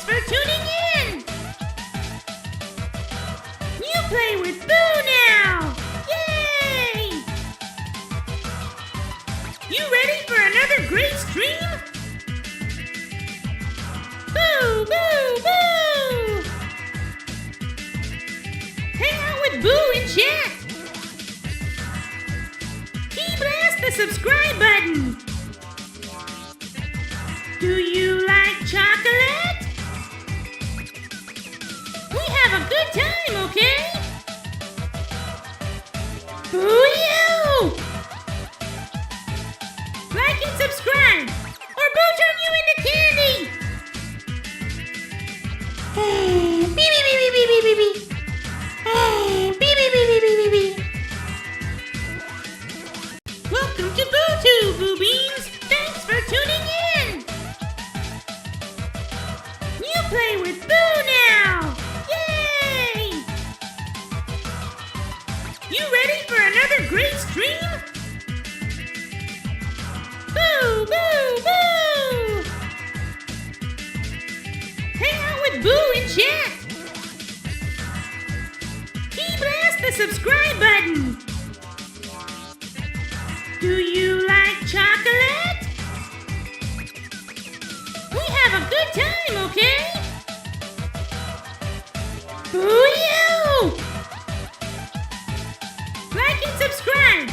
for tuning in! You play with Buu now! Yay! You ready for another great stream? Boo! Boo! Boo! Hang out with Buu in chat! Key blast the subscribe button! Do you like chocolate? We have a good time, okay? Boo-you! Like and subscribe, or Buu turn you into candy! Beep, beep, beep, beep, beep, beep, beep. Beep, beep, beep, beep, beep, beep. Welcome to BuuTube, Buu Beans! Thanks for tuning in! You play with Buu now! Yay! You ready for another great stream? Boo! Boo! Boo! Hang out with Buu in chat! Key blast the subscribe button! Do you like chocolate? We have a good time, okay? Boo-you! Like and subscribe,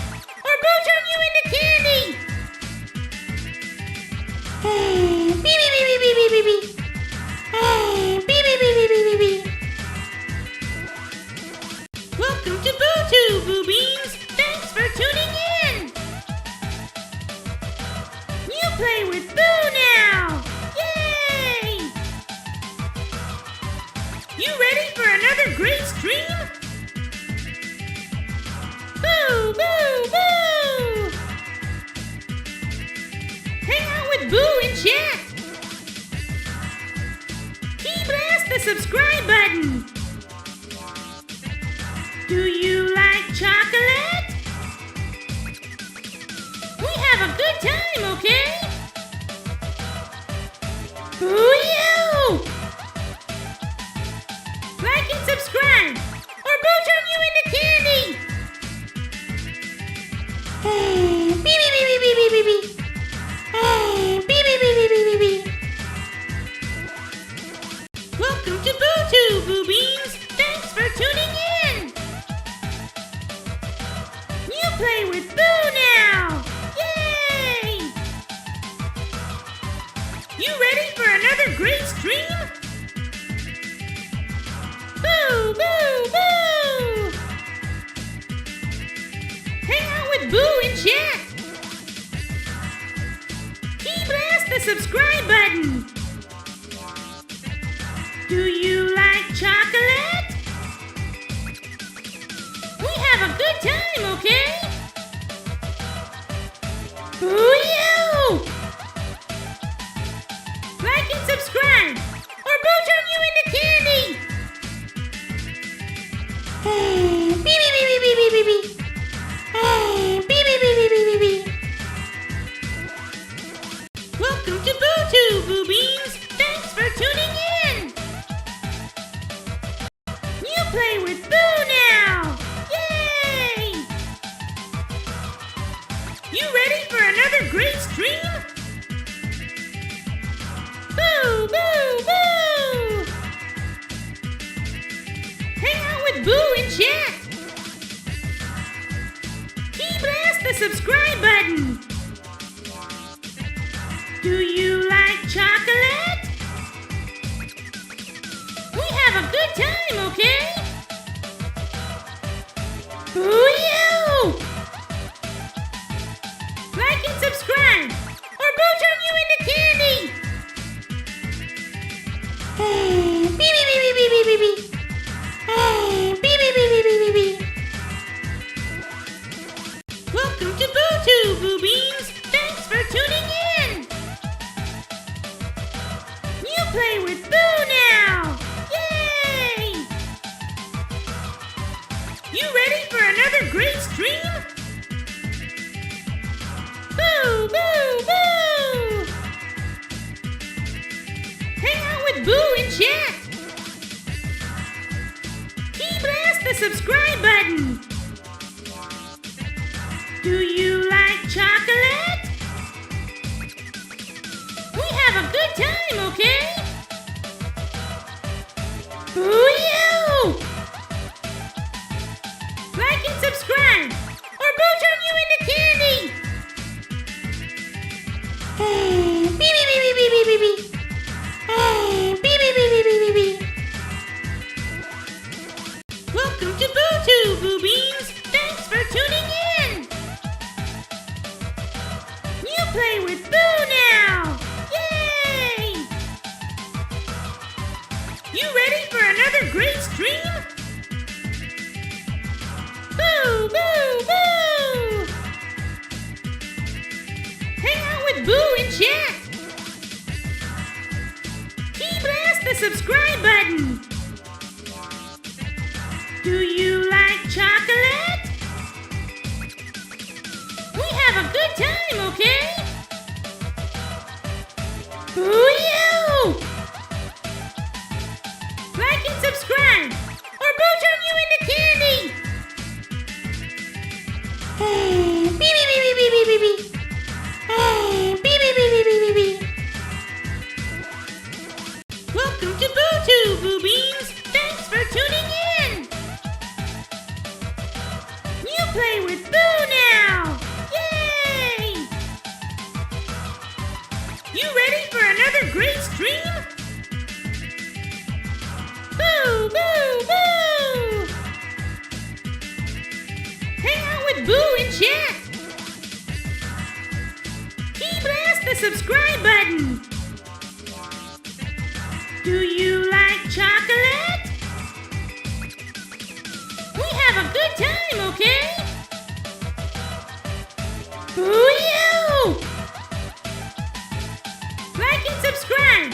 or Buu turn you into candy! Beep, beep, beep, beep, beep, beep, beep. Beep, beep, beep, beep, beep, beep, beep. Welcome to BuuTube, Buu Beans! Thanks for tuning in! You play with Buu now! Yay! You ready for another great stream? Boo! Boo! Boo! Hang out with Buu in chat! Key blast the subscribe button! Do you like chocolate? We have a good time, okay? Boo-you! Like and subscribe, or Buu turn you into candy! Beep, beep, beep, beep, beep, beep, beep. Beep, beep, beep, beep, beep, beep, beep. Welcome to BuuTube, Buu Beans! Thanks for tuning in! You play with Buu now! Yay! You ready for another great stream? Boo! Boo! Boo! Hang out with Buu in chat! Key blast the subscribe button! Do you like chocolate? We have a good time, okay? Boo-you! Like and subscribe, or Buu turn you into candy! Beep, beep, beep, beep, beep, beep, beep. Beep, beep, beep, beep, beep, beep, beep. Welcome to BuuTube, Buu Beans! Thanks for tuning in! You play with Buu now! Yay! You ready for another great stream? Boo! Boo! Boo! Hang out with Buu in chat! Key blast the subscribe button! Do you like chocolate? We have a good time, okay? Boo-you! Like and subscribe, or Buu turn you into candy! Beep, beep, beep, beep, beep, beep, beep. Beep, beep, beep, beep, beep, beep, beep. Welcome to BuuTube, Buu Beans! Thanks for tuning in! You play with Buu now! Yay! You ready for another great stream? Boo! Boo! Boo! Hang out with Buu in chat. Key blast the subscribe button. Do you like chocolate? We have a good time, okay? Boo-you! Like and subscribe, or Boo turn you into candy! Beep, beep, beep, beep, beep, beep, beep. Beep, beep, beep, beep, beep, beep, beep. Welcome to BuuTube, Buu Beans! Thanks for tuning in! You play with Boo now! Yay! You ready for another great stream? Boo, boo, boo! Hang out with Boo in chat! Key blast the subscribe button! Do you like chocolate? We have a good time, okay? Boo-you! Like and subscribe, or Boo turn you into candy! Beep, beep, beep, beep, beep, beep, beep. Beep, beep, beep, beep, beep, beep, beep. Welcome to BuuTube, Buu Beans! Thanks for tuning in! You play with Boo now! Yay! You ready for another great stream? Boo, boo, boo! Hang out with Boo in chat! Key blast the subscribe button! Do you like chocolate? We have a good time, okay? Boo-you! Like and subscribe,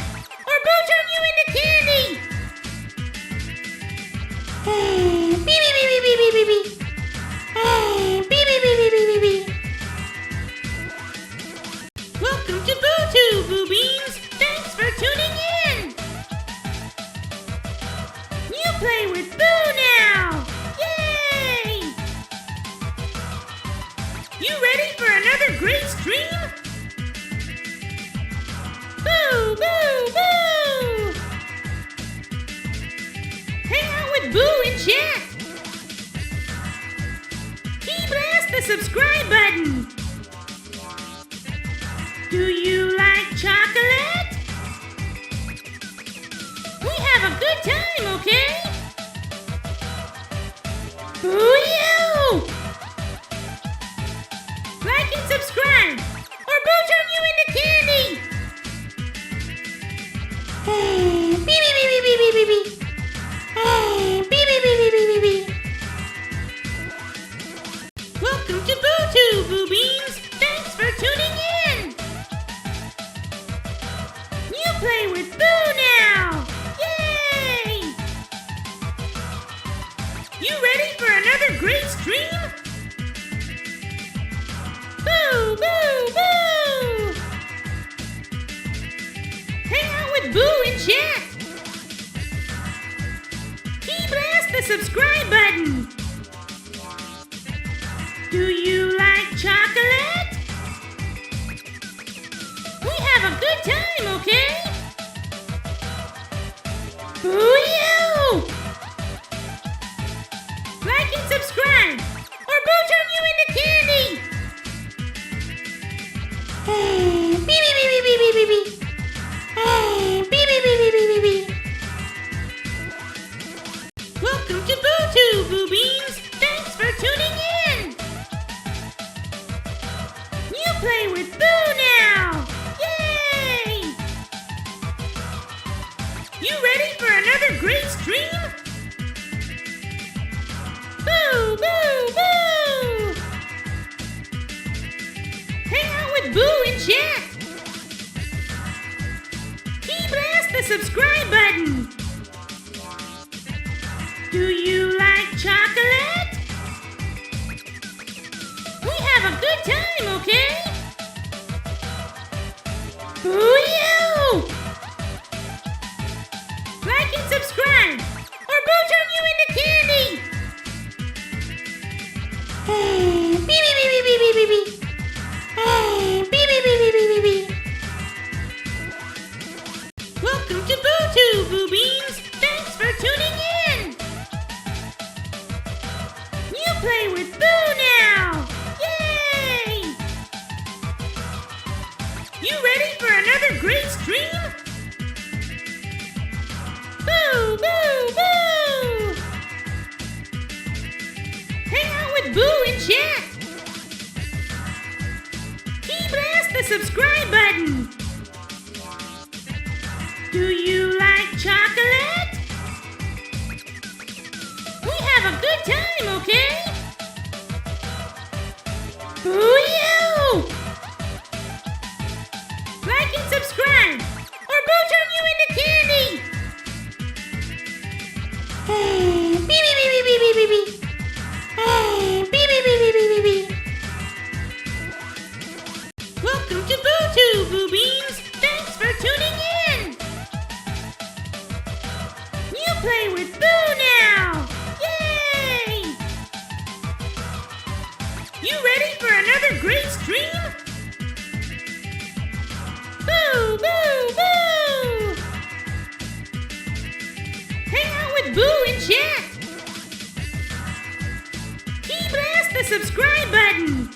or Boo turn you into candy! Beep, beep, beep, beep, beep, beep, beep. Beep, beep, beep, beep, beep, beep, beep. Welcome to BuuTube, Buu Beans! Thanks for tuning in! You play with Boo now! Yay! You ready for another great stream? Boo, boo, boo! Hang out with Boo in chat! Key blast the subscribe button! Do you like chocolate? We have a good time, okay? Boo-you! Like and subscribe, or Boo turn you into candy! Beep, beep, beep, beep, beep, beep, beep. Beep, beep, beep, beep, beep, beep, beep. Welcome to BuuTube, Buu Beans! Thanks for tuning in! You play with Boo now! Yay! You ready for another great stream? Boo, boo, boo! Hang out with Boo in chat! Key blast the subscribe button! Do you like chocolate? We have a good time, okay? Boo-you! Like and subscribe, or Boo turn you into candy! Beep, beep, beep, beep, beep, beep, beep. Beep, beep, beep, beep, beep, beep, beep. Welcome to BuuTube, Buu Beans! Thanks for tuning in! You play with Boo now! Yay! You ready for another great stream? Boo, boo, boo! Hang out with Boo in chat! Key blast the subscribe button! Do you like chocolate? We have a good time, okay? Boo-you! Like and subscribe, or Buu turn you into candy! Beep beep beep beep beep beep beep. Beep beep beep beep beep beep beep. Welcome to BuuTube, Buu Beans! Thanks for tuning in! You play with Buu now! Yay! You ready for another great stream? Boo! Boo! Boo! Hang out with Buu in chat! Key blast the subscribe button! Do you like chocolate? We have a good time, okay? Boo-yoo! Like and subscribe, or Buu turn you into candy! Beep beep beep beep beep beep beep. Beep beep beep beep beep beep beep. Welcome to BuuTube, Buu Beans! Thanks for tuning in! You play with Buu now! Yay! You ready for another great stream? Boo! Boo! Boo! Hang out with Buu in chat! Key blast the subscribe button!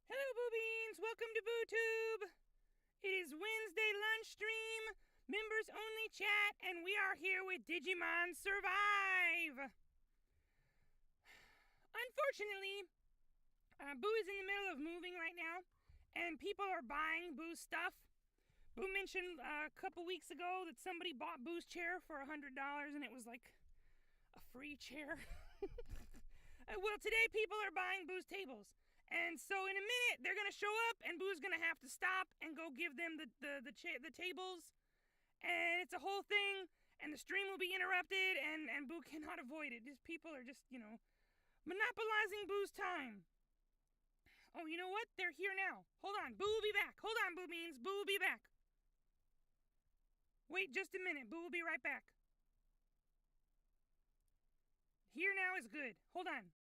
Hello, Buu Beans! Welcome to BuuTube! It is Wednesday lunch stream, members only chat, and we are here with Digimon Survive! Unfortunately, Buu is in the middle of moving right now, and people are buying Buu's stuff. Buu mentioned a couple weeks ago that somebody bought Buu's chair for $100, and it was like a free chair. Well, today people are buying Buu's tables. And so in a minute, they're going to show up, and Buu's going to have to stop and go give them the tables. And it's a whole thing, and the stream will be interrupted, and Buu cannot avoid it. Just people are just, monopolizing Buu's time. Oh, you know what? They're here now. Hold on. Buu will be back. Hold on, Buu Beans. Buu will be back. Wait just a minute. Buu will be right back. Here now is good. Hold on.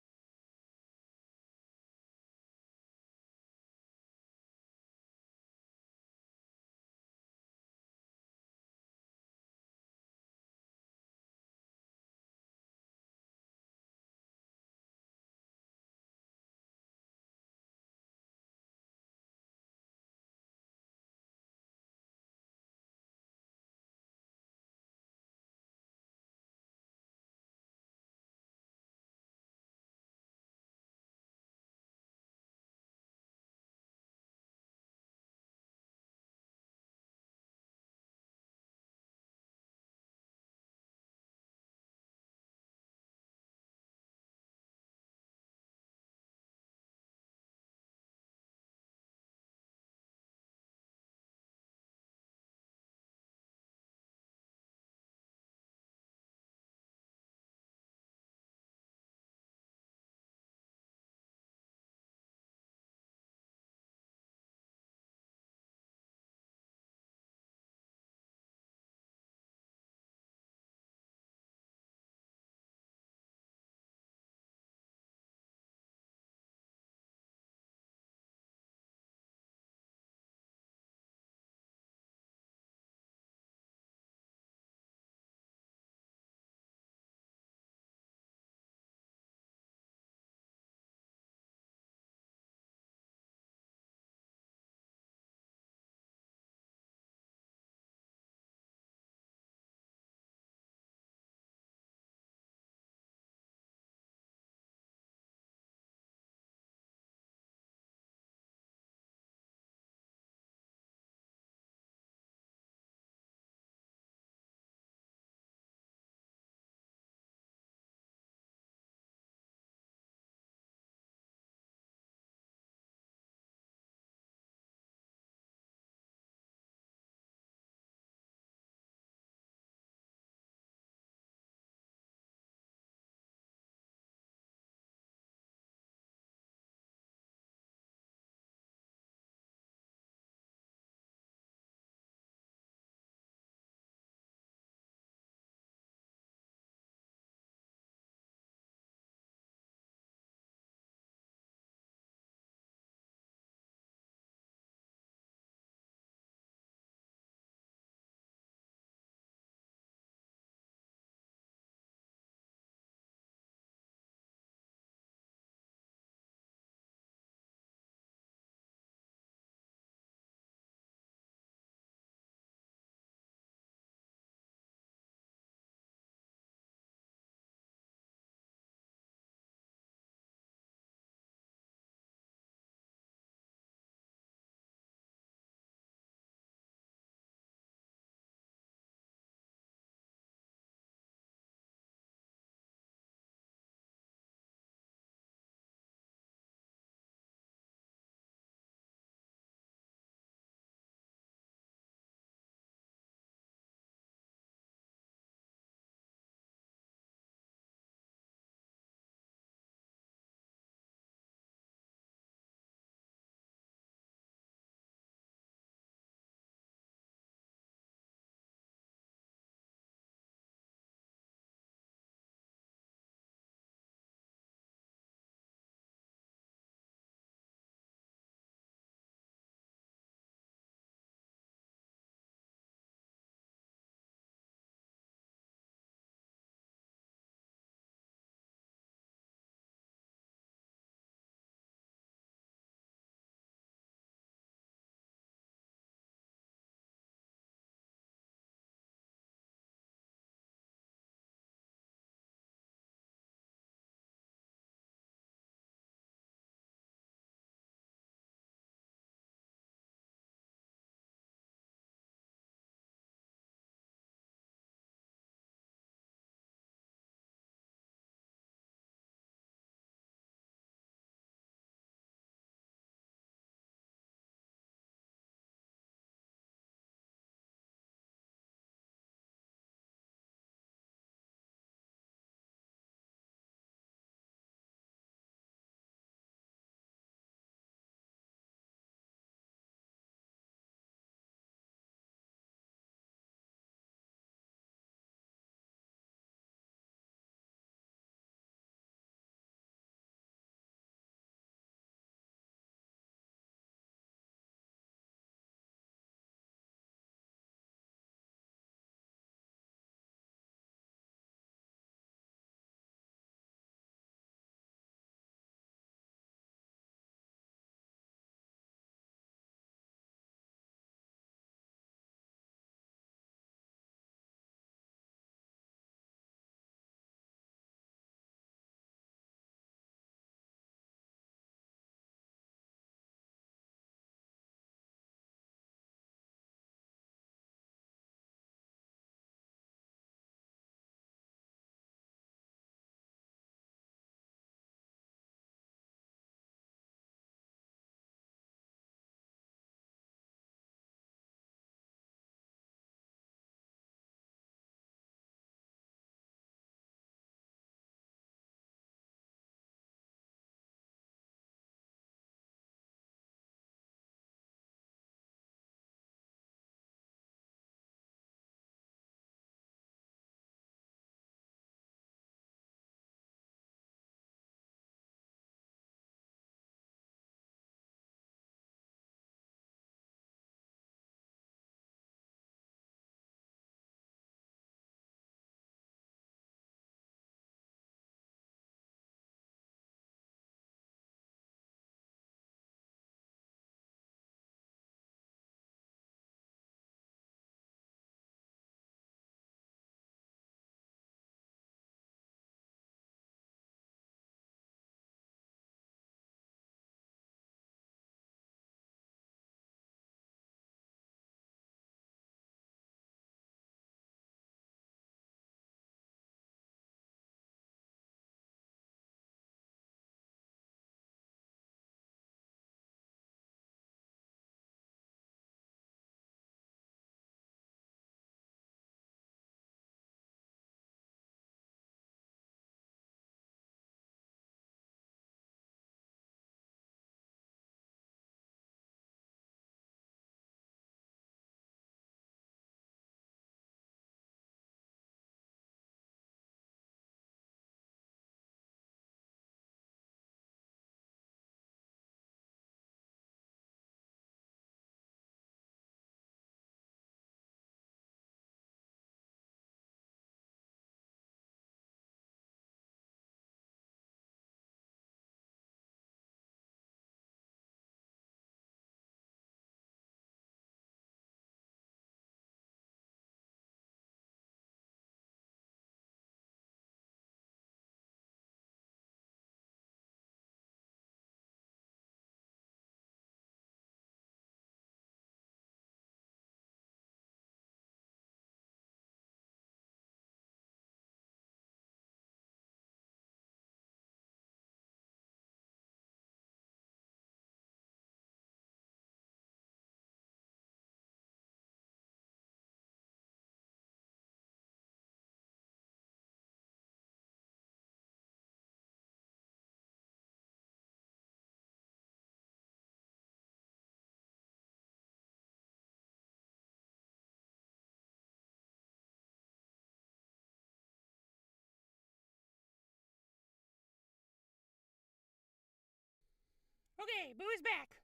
Okay, Buu is back.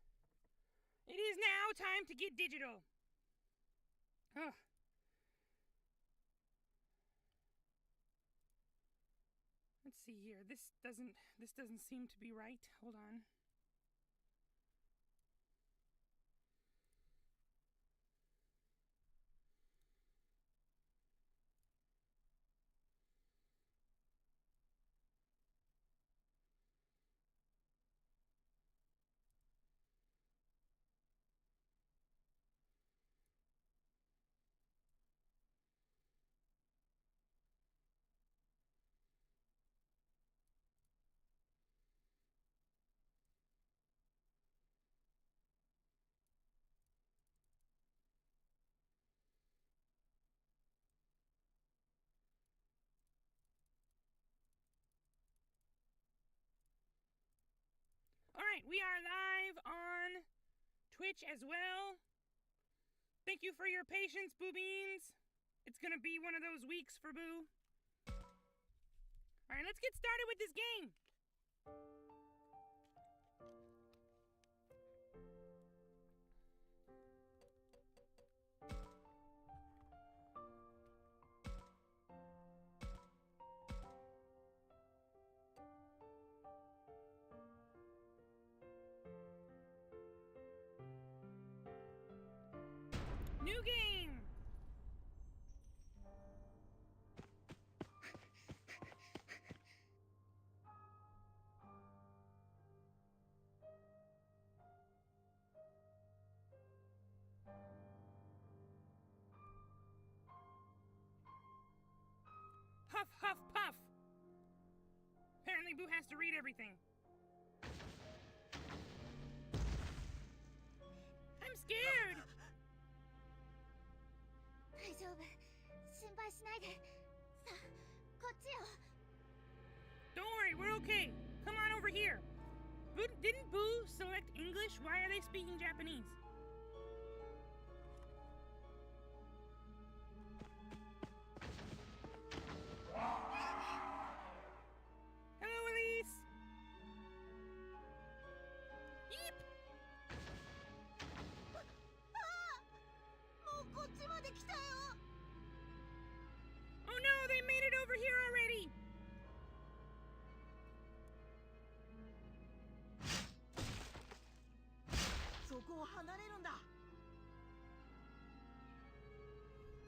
It is now time to get digital. Ugh. Let's see here. This doesn't seem to be right. Hold on. Alright, we are live on Twitch as well. Thank you for your patience, Buu Beans. It's gonna be one of those weeks for Buu. Alright, let's get started with this game. New game! Huff, huff, puff! Apparently Buu has to read everything. I'm scared! 大丈夫。心配しないで。さあ、こっちよ。 Don't worry, we're okay. Come on over here. Didn't Buu select English? Why are they speaking Japanese? Hello, Elise. Yeep. もうこっちまで来たよ。 Oh no, they made it over here already. そこを離れるんだ。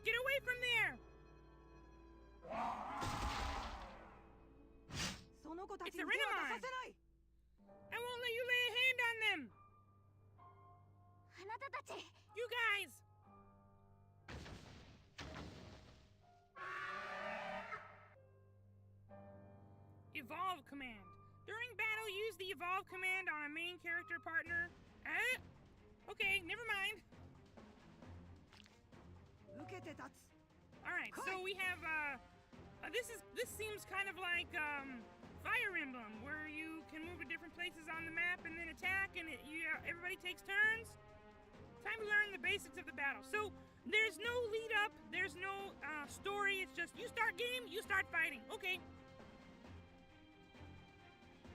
Get away from there. その子たち It's a に手は Rinamon. 出させない。 I won't let you lay a hand on them. あなたたち。 You guys. Evolve command. During battle, use the evolve command on a main character partner. Okay, never mind. 受けて立つ。 All right, so we have this seems kind of like Fire Emblem, where you can move to different places on the map and then attack, and everybody takes turns. Time to learn the basics of the battle. So there's no lead up, there's no story. It's just you start game, you start fighting. Okay.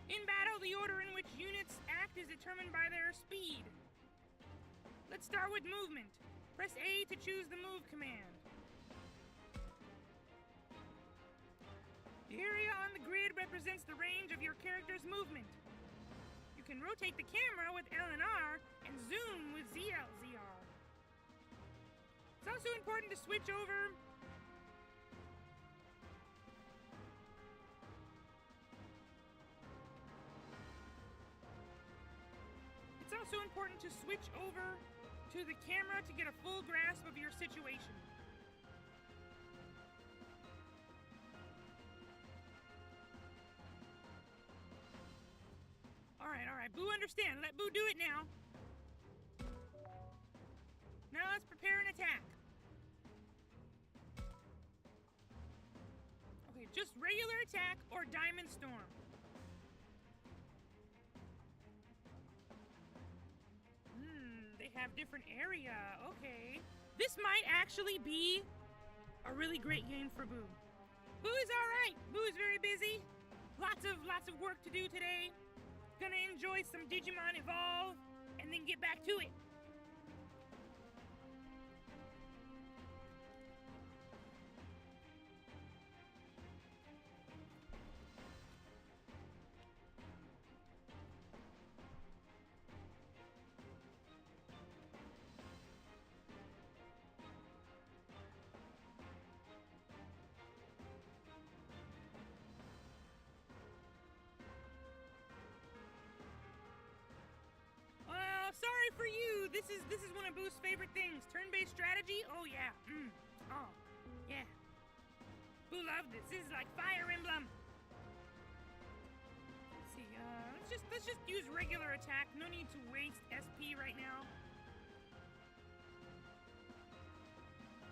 In battle, the order in which units act is determined by their speed. Let's start with movement. Press A to choose the move command. The area on the grid represents the range of your character's movement. You can rotate the camera with L and R and zoom with ZR. It's also important to switch over to the camera to get a full grasp of your situation. All right, Buu understand. Let Buu do it now. Now let's prepare an attack. Okay, just regular attack or Diamond Storm. They have different area. Okay. This might actually be a really great game for Buu. Buu is all right. Buu is very busy. Lots of work to do today. Gonna enjoy some Digimon Evolve and then get back to it. Sorry for you. This is one of Buu's favorite things. Turn-based strategy. Oh yeah. Oh yeah. Buu loved this. This is like Fire Emblem. Let's see. Let's just use regular attack. No need to waste SP right now.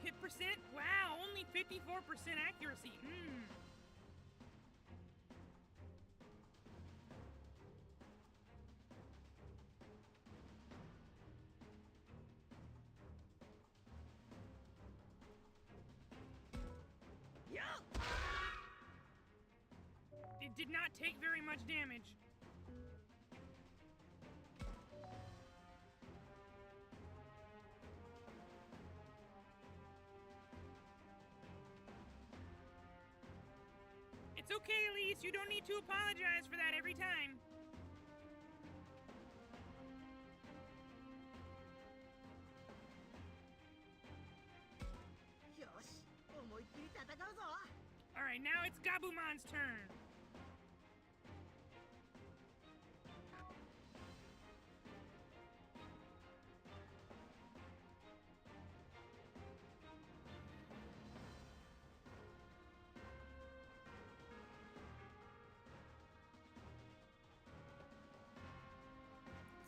Hit percent. Wow, only 54% accuracy. It did not take very much damage. It's okay, Elise. You don't need to apologize for that every time. Alright, now it's Gabumon's turn.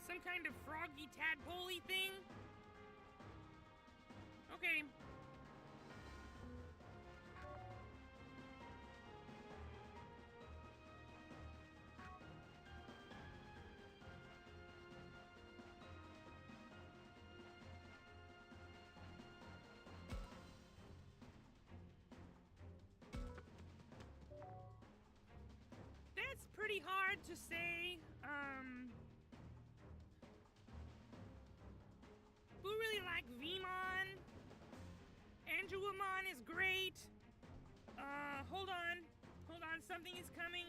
Some kind of froggy tadpole-y thing? Okay. That's pretty hard to say. Buu really like Vmon. Angelwamon is great. Hold on. Hold on, something is coming.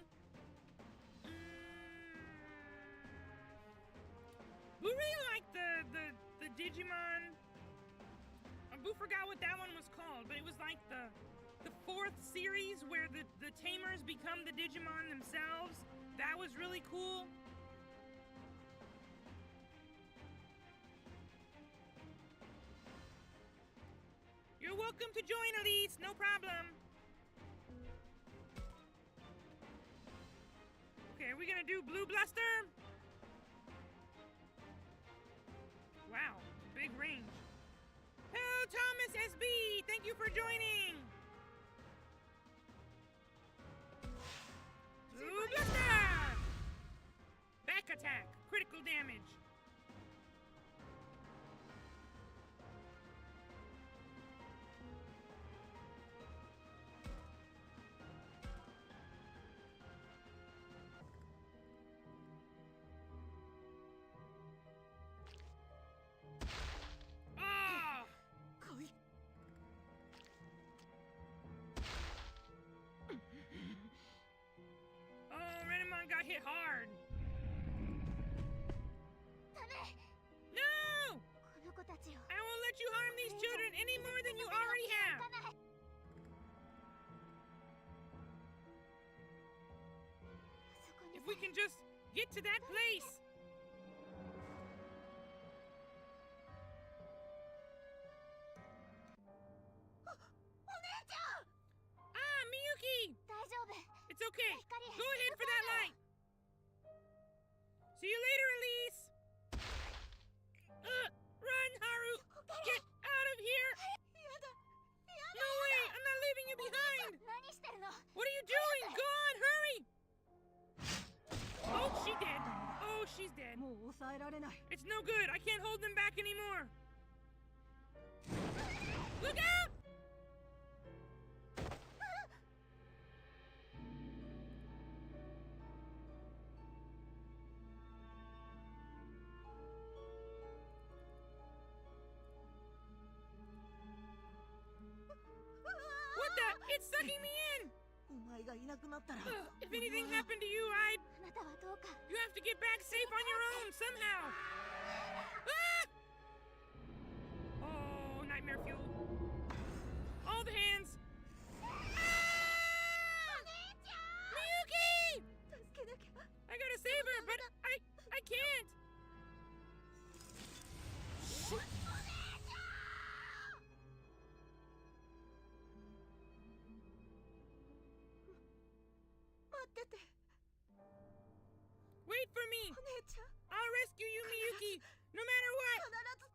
Buu really liked the Digimon. Buu forgot what that one was called, but it was like the fourth series where the tamers become the Digimon themselves. That was really cool. You're welcome to join, Elise. No problem. Okay, are we gonna do Blue Bluster? Wow, big range. Hello, Thomas SB. Thank you for joining. Blue Bluster! Back attack. Critical damage. Got hit hard. No! I won't let you harm these children any more than you already have. If we can just get to that place. Ah, Miyuki! It's okay. Go ahead for that light. See you later, Elise! Run, Haru! Get out of here! No way! I'm not leaving you behind! What are you doing? Go on, hurry! Oh, she dead. Oh, she's dead. It's no good. I can't hold them back anymore. Look out! がいなくなったら If anything happened to you, あなたはどうか you have to get back safe on your own somehow. Ah! Oh, nightmare fuel. All the hands. Miyuki! 助けなきゃ I gotta save her, but I can't. Shit. Wait for me. お姉ちゃん I'll rescue you, Miyuki, no matter what. 必ず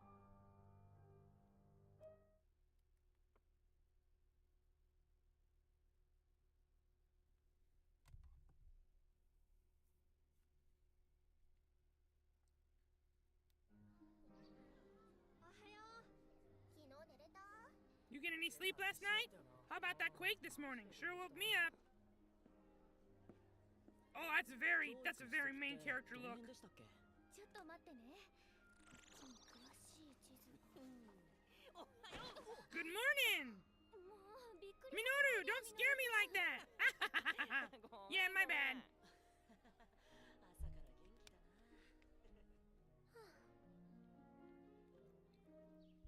You get any sleep last night? How about that quake this morning? Sure woke me up. Oh, that's a very main character look. ちょっと待ってね詳しい地図 Good morning! もうびっくり Minoru, don't scare me like that! Yeah, my bad.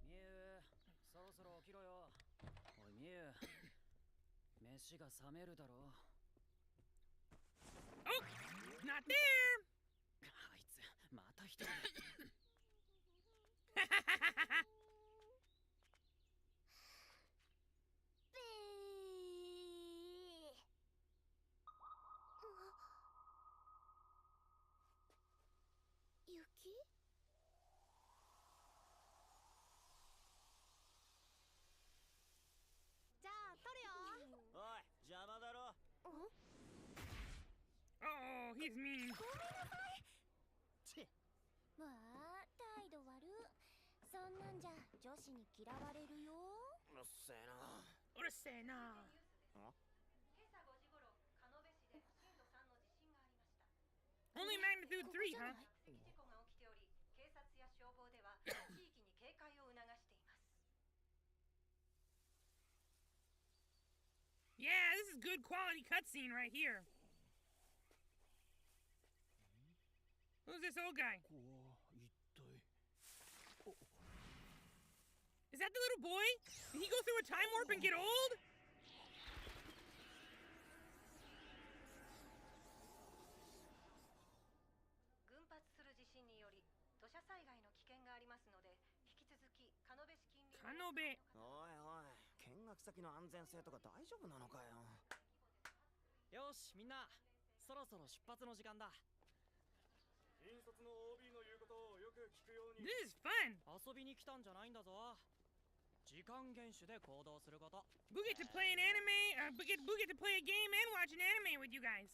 みゆそろそろ起きろよ。おいみゆ飯が冷めるだろ。 Oh, not there! あいつまた一人。雪じゃあ撮るよおい邪魔だろ Oh, he's mean. わあ態度悪そんなんじゃ女子に嫌われるようっせえな Urusena. 今朝5時頃、カノベ市で震度3の地震がありました。 Only magnitude 3, huh? 追跡事故が起きており、警察や消防では地域に警戒を促しています。 Yeah, this is good quality cutscene right here. Who's this old guy? こう一体 Is that the little boy? Did he go through a time warp and get old? 群発する地震により土砂災害の危険がありますので、引き続きカノベ市近隣の Kanobe. おいおい見学先の安全性とか大丈夫なのかよよしみんなそろそろ出発の時間だ。引率の OB の言うことをよく聞くように This is fun. 遊びに来たんじゃないんだぞ。時間厳守で行動すること。 Boo get to play an anime. Boo get to play a game and watch an anime with you guys.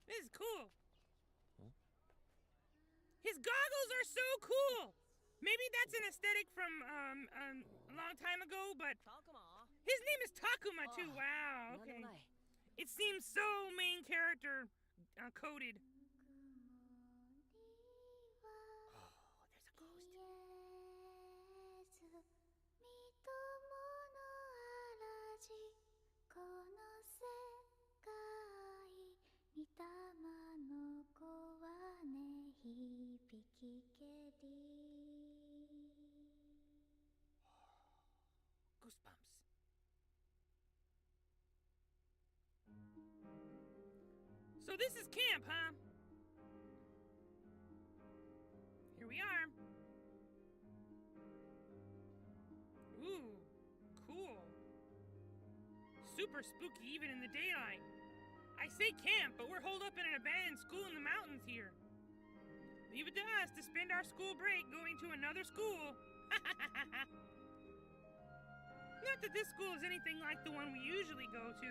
This is cool. His goggles are so cool. Maybe that's an aesthetic from a long time ago, but たくま his name is Takuma too. Wow. なんで Okay. もない。 It seems so main character coded. Oh, there's a ghost. この世界見たまの子はね響きけり Goosebumps. So this is camp, huh? Here we are. Ooh, cool. Super spooky even in the daylight. I say camp, but we're holed up in an abandoned school in the mountains here. Leave it to us to spend our school break going to another school. Not that this school is anything like the one we usually go to.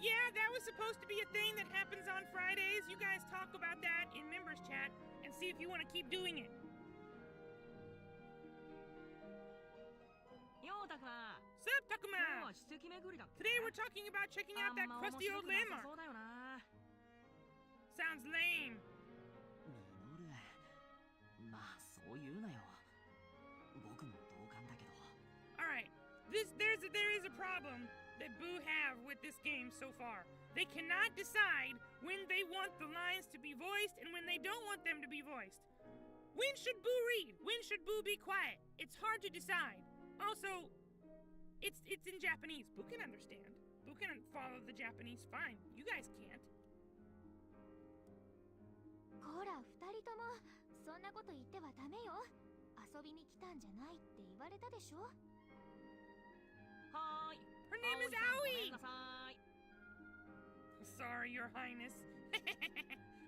Yeah, that was supposed to be a thing that happens on Fridays. You guys talk about that in members chat and see if you want to keep doing it. ようたくま Sup, 今日 Takuma? は史跡巡りだっけ Today we're talking about checking out that あんま面 crusty 白 old くなさ landmark. そうだよな Sounds lame. ミノルまあそう言うなよ there is a problem that Buu have with this game so far. They cannot decide when they want the lines to be voiced and when they don't want them to be voiced. When should Buu read? When should Buu be quiet? It's hard to decide. Also, it's in Japanese. Buu can understand. Buu can follow the Japanese fine. You guys can't. こら二人ともそんなこと言ってはダメよ。遊びに来たんじゃないって言われたでしょ。はーい。 Her name is 葵 Aoi! さんごめんなさい。 Sorry, Your Highness.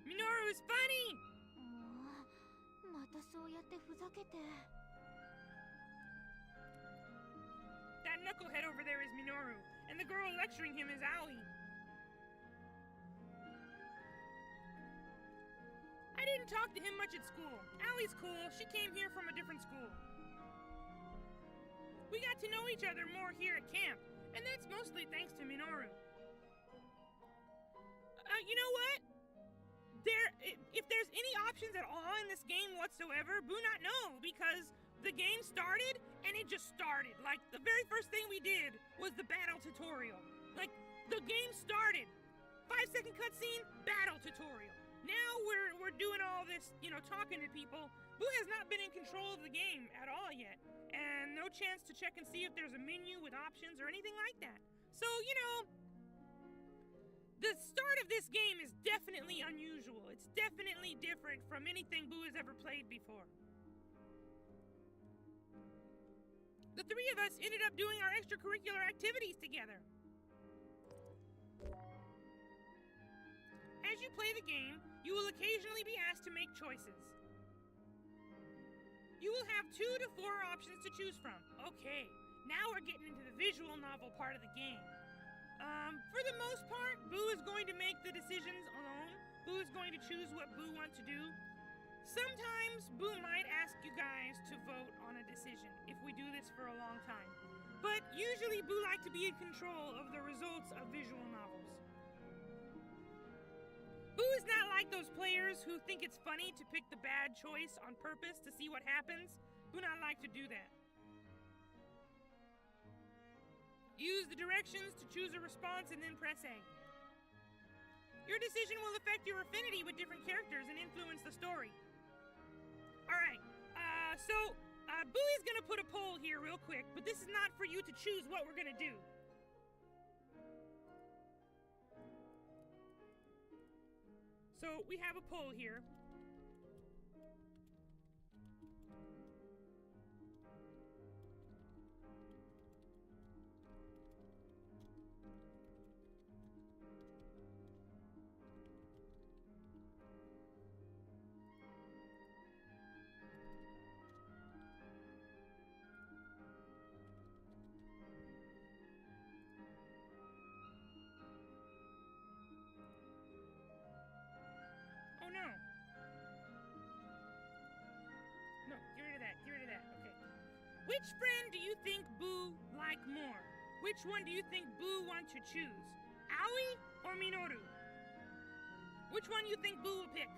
Minoru is funny! もうまたそうやってふざけて。 That knucklehead over there is Minoru, and the girl lecturing him is Aoi. I didn't talk to him much at school. Aoi's cool. She came here from a different school. We got to know each other more here at camp, and that's mostly thanks to Minoru. You know what? If there's any options at all in this game whatsoever, Buu not know, because the game started and it just started. Like, the very first thing we did was the battle tutorial. Like, the game started. 5-second cutscene, battle tutorial. Now we're doing all this, talking to people. Buu has not been in control of the game at all yet, and no chance to check and see if there's a menu with options or anything like that. So, the start of this game is definitely unusual. It's definitely different from anything Buu has ever played before. The three of us ended up doing our extracurricular activities together. As you play the game, you will occasionally be asked to make choices. You will have 2 to 4 options to choose from. Okay, now we're getting into the visual novel part of the game. For the most part, Buu is going to make the decisions alone. Buu is going to choose what Buu wants to do. Sometimes Buu might ask you guys to vote on a decision if we do this for a long time. But usually Buu like to be in control of the results of visual novels. Buu is not like those players who think it's funny to pick the bad choice on purpose to see what happens. Buu not like to do that. Use the directions to choose a response and then press A. Your decision will affect your affinity with different characters and influence the story. Alright, so Buu is gonna put a poll here real quick, but this is not for you to choose what we're gonna do. So we have a poll here. Oh no. No, get rid of that, get rid of that. Okay. Which friend do you think Buu like more? Which one do you think Buu want to choose? Aoi or Minoru? Which one you think Buu will pick?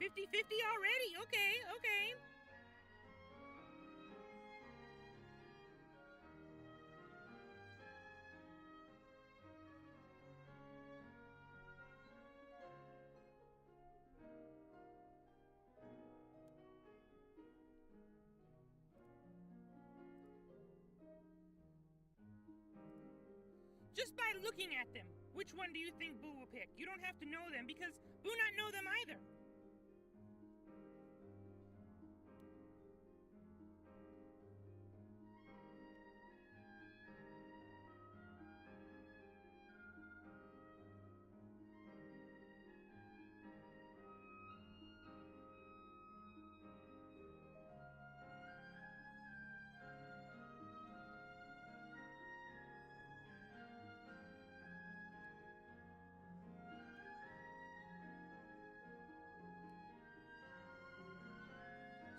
$50-50 already. Okay. Just by looking at them, which one do you think Buu will pick? You don't have to know them because Buu not know them either.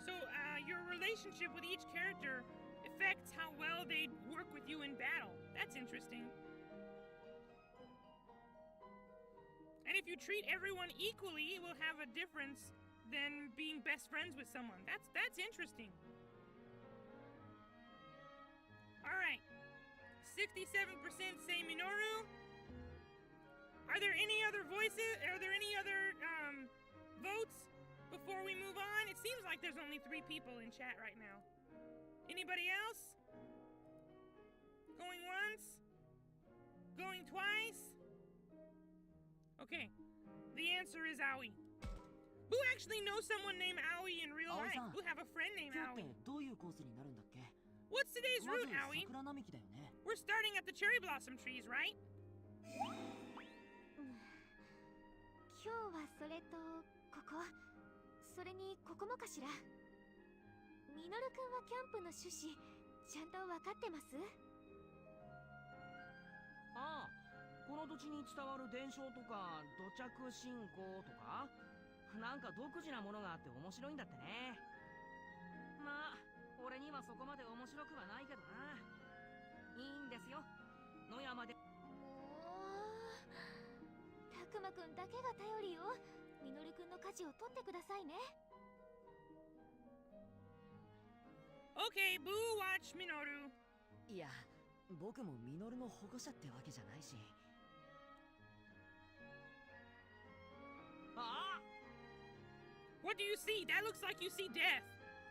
So, your relationship with each character affects how well they work with you in battle. That's interesting. And if you treat everyone equally, it will have a difference than being best friends with someone. That's interesting. All right. 67% say Minoru. Are there any other voices? Are there any other votes before we move on? It seems like there's only 3 people in chat right now. Anybody else? Going once? Going twice? Okay. The answer is Aoi. Boo actually knows someone named Aoi in real life. Boo have a friend named 今日っ Aoi. てどういうコースになるんだっけ？ What's today's まず route, Aoi? 桜並木だよね。 We're starting at the cherry blossom trees, right? 今日はそれとここ、それにここもかしら。ミノルくんはキャンプの趣旨ちゃんと分かってます？ああ、この土地に伝わる伝承とか土着信仰とかなんか独自なものがあって面白いんだってね。まあ俺にはそこまで面白くはないけどな。いいんですよ、野山で。たくまくんだけが頼りよ。ミノルくんの舵を取ってくださいね。 Okay, Boo, watch Minoru. いや、僕もミノルの保護者ってわけじゃないし。ああ、 What do you see? That looks like you see death.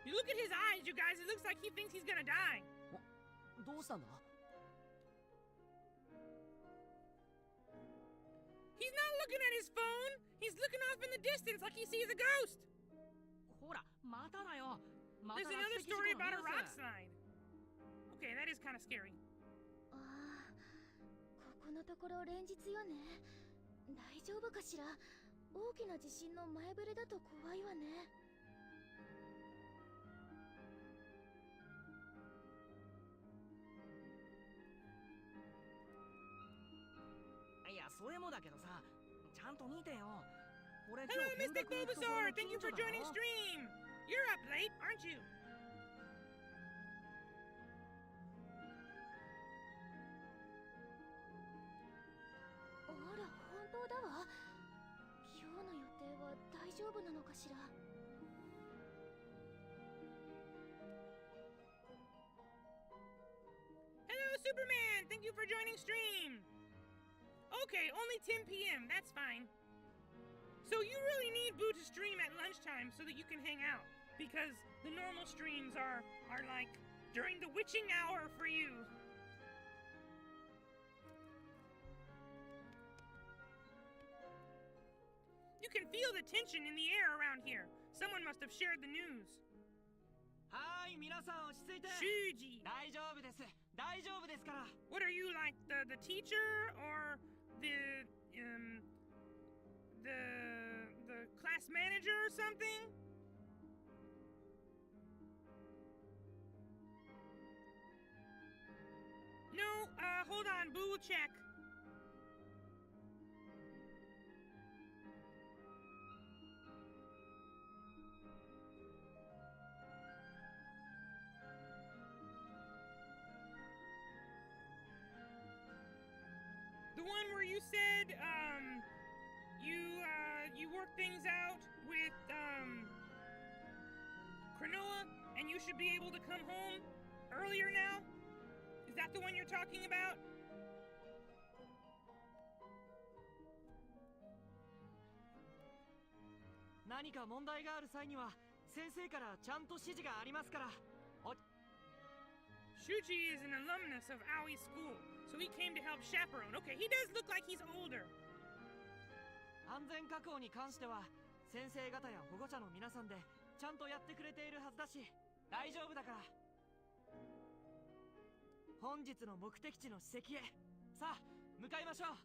You look at his eyes, you guys. It looks like he thinks he's gonna die. どうしたんだ？ He's not looking at his phone. He's looking off in the distance like he sees a ghost. ほらまただよ。また There's 落 another 石事故 story の about a ニュ rock ース。 slide. Okay, that is kind of scary. ああ、ここのところ連日よね。大丈夫かしら。大きな地震の前触れだと怖いわね。いやそれもだけどさ、ちゃんと見てよ。俺 Hello, 今日 Mystic 見学に行くところ Bulbasaur. の Thank you 近 for 所だ joining ろ。 stream. You're up late, aren't you? あら、本当だわ。今日の予定は大丈夫なのかしら。 Hello, Superman. Thank you for joining stream. Okay, only 10 p.m. That's fine. So you really need Boo to stream at lunchtime so that you can hang out, because the normal streams are like during the witching hour for you. You can feel the tension in the air around here. Someone must have shared the news. はーい、皆さん落ち着いて。 Shuji, 大丈夫です。大丈夫ですから。 what are you like, the teacher or the class manager or something? No, hold on, Boo will check. The one where you said, you work things out with, Cronoa, and you should be able to come home earlier now? Is that the one you're talking about? 何か問題がある際には先生からちゃんと指示がありますから。 Shuji is an alumnus of Aoi School, so he came to help chaperone. Okay, he does look like he's older. 安全確保に関しては先生方や保護者の皆さんでちゃんとやってくれているはずだし大丈夫だから。本日の目的地の史跡へさあ向かいましょう。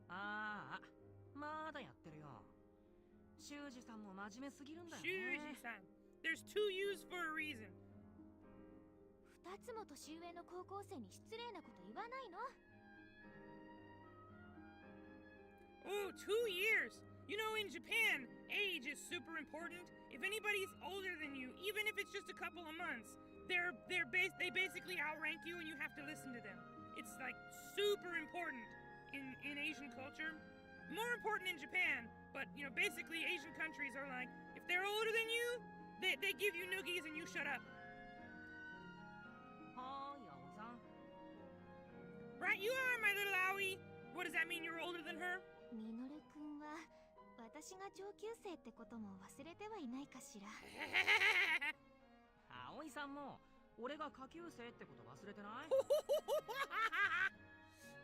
ああ、まだやってるよ。修二さんも真面目すぎるんだよね。 Shuji-san. There's two U's for a reason. 2つも年上の高校生に失礼なこと言わないの。Oh, 2 years. You know, in Japan, age is super important. If anybody's older than you, even if it's just a couple of months, they basically outrank you and you have to listen to them. It's like super important in Asian culture. More important in Japan, but you know, basically Asian countries are like, if they're older than you, they give you noogies and you shut up. Hi, Aoi-san. Right, you are, my little Aoi. What does that mean, you're older than her? ミノルくんは私が上級生ってことも忘れてはいないかしら。葵さんも俺が下級生ってこと忘れてない？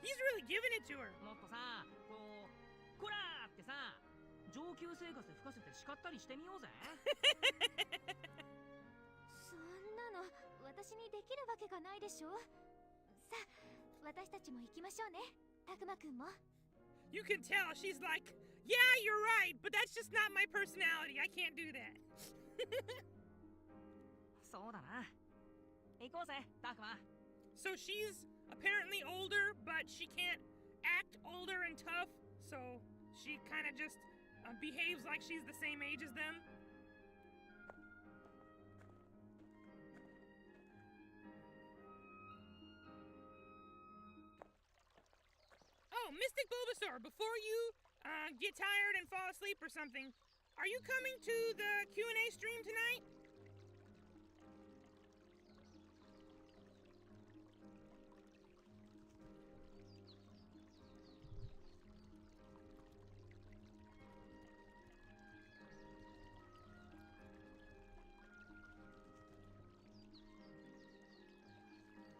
He's really giving it to her. もっとさ、こらーってさ、上級生活吹かせて叱ったりしてみようぜ。そんなの私にできるわけがないでしょ。さあ、私たちも行きましょうね、たくまくんも。You can tell she's like, yeah, you're right, but that's just not my personality. I can't do that. そうだな。行こうぜ、たくま。So she's apparently older, but she can't act older and tough, so she kind of just behaves like she's the same age as them. Oh, Mystic Bulbasaur, before you get tired and fall asleep or something, are you coming to the Q&A stream tonight?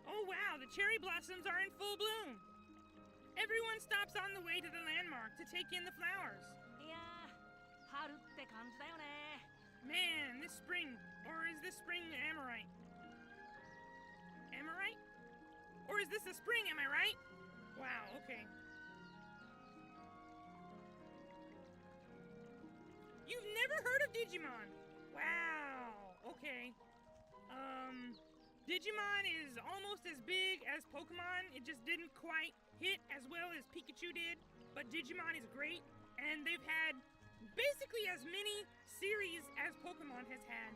Oh wow, the cherry blossoms are in full bloom. Everyone stops on the way to the landmark to take in the flowers. いやー、春って感じだよね。Man, this spring, or is this spring Amorite? Amorite? Or is this a spring, am I right? Wow, okay. You've never heard of Digimon? Wow, okay. Digimon is almost as big as Pokemon. It just didn't quite hit as well as Pikachu did. But Digimon is great, and they've had basically as many series as Pokemon has had,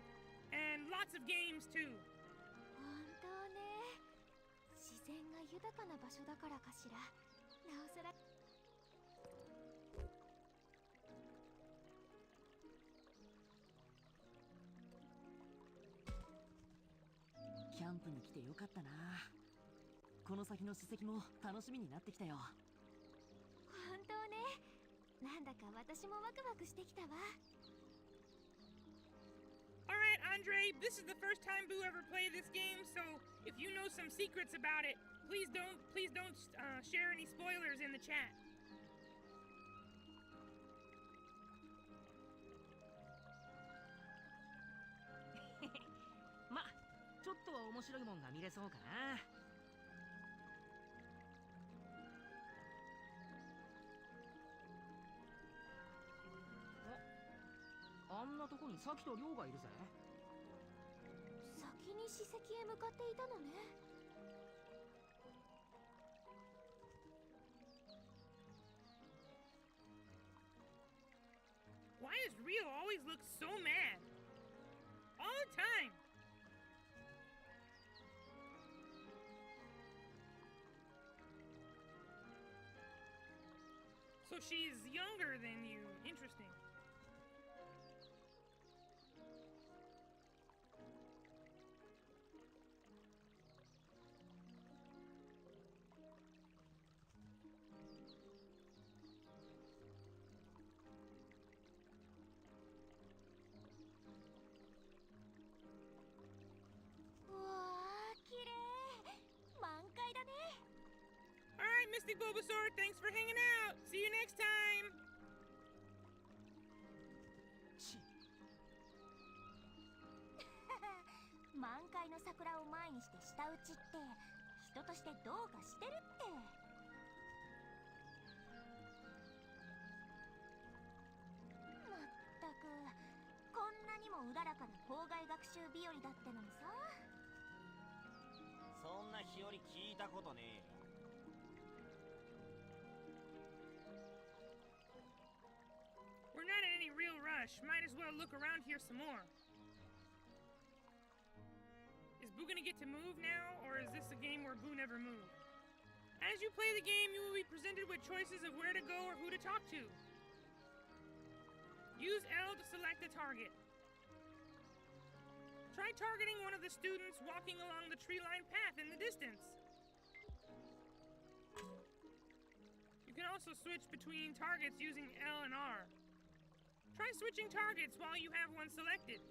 and lots of games too. 本当ね。自然が豊かな場所だからかしら。なおさら。キャンプに来てよかったな。この先の史跡も楽しみになってきたよ。本当ね。なんだか私もワクワクしてきたわ。Alright, Andre, this is the first time Buu ever played this game, so if you know some secrets about it, please don't share any spoilers in the chat. ま、ちょっとは面白いもんが見れそうかな。あんなとこにサキとリョウがいるぜ。先に史跡へ向かっていたのね。Why does Rio always look so mad? All the time. So she's younger than you. Interesting. Mystic Bulbasaur, thanks for hanging out. See you next time. 満開の桜を前にして舌打ちって人としてどうかしてるって。まったくこんなにもうららかな校外学習日和だってのにさ。そんな日和聞いたことねえよ。rush. Might as well look around here some more. Is Buu gonna get to move now, or is this a game where Buu never moved? As you play the game, you will be presented with choices of where to go or who to talk to. Use L to select a target. Try targeting one of the students walking along the tree-lined path in the distance. You can also switch between targets using L and R. Try switching targets while you have one selected.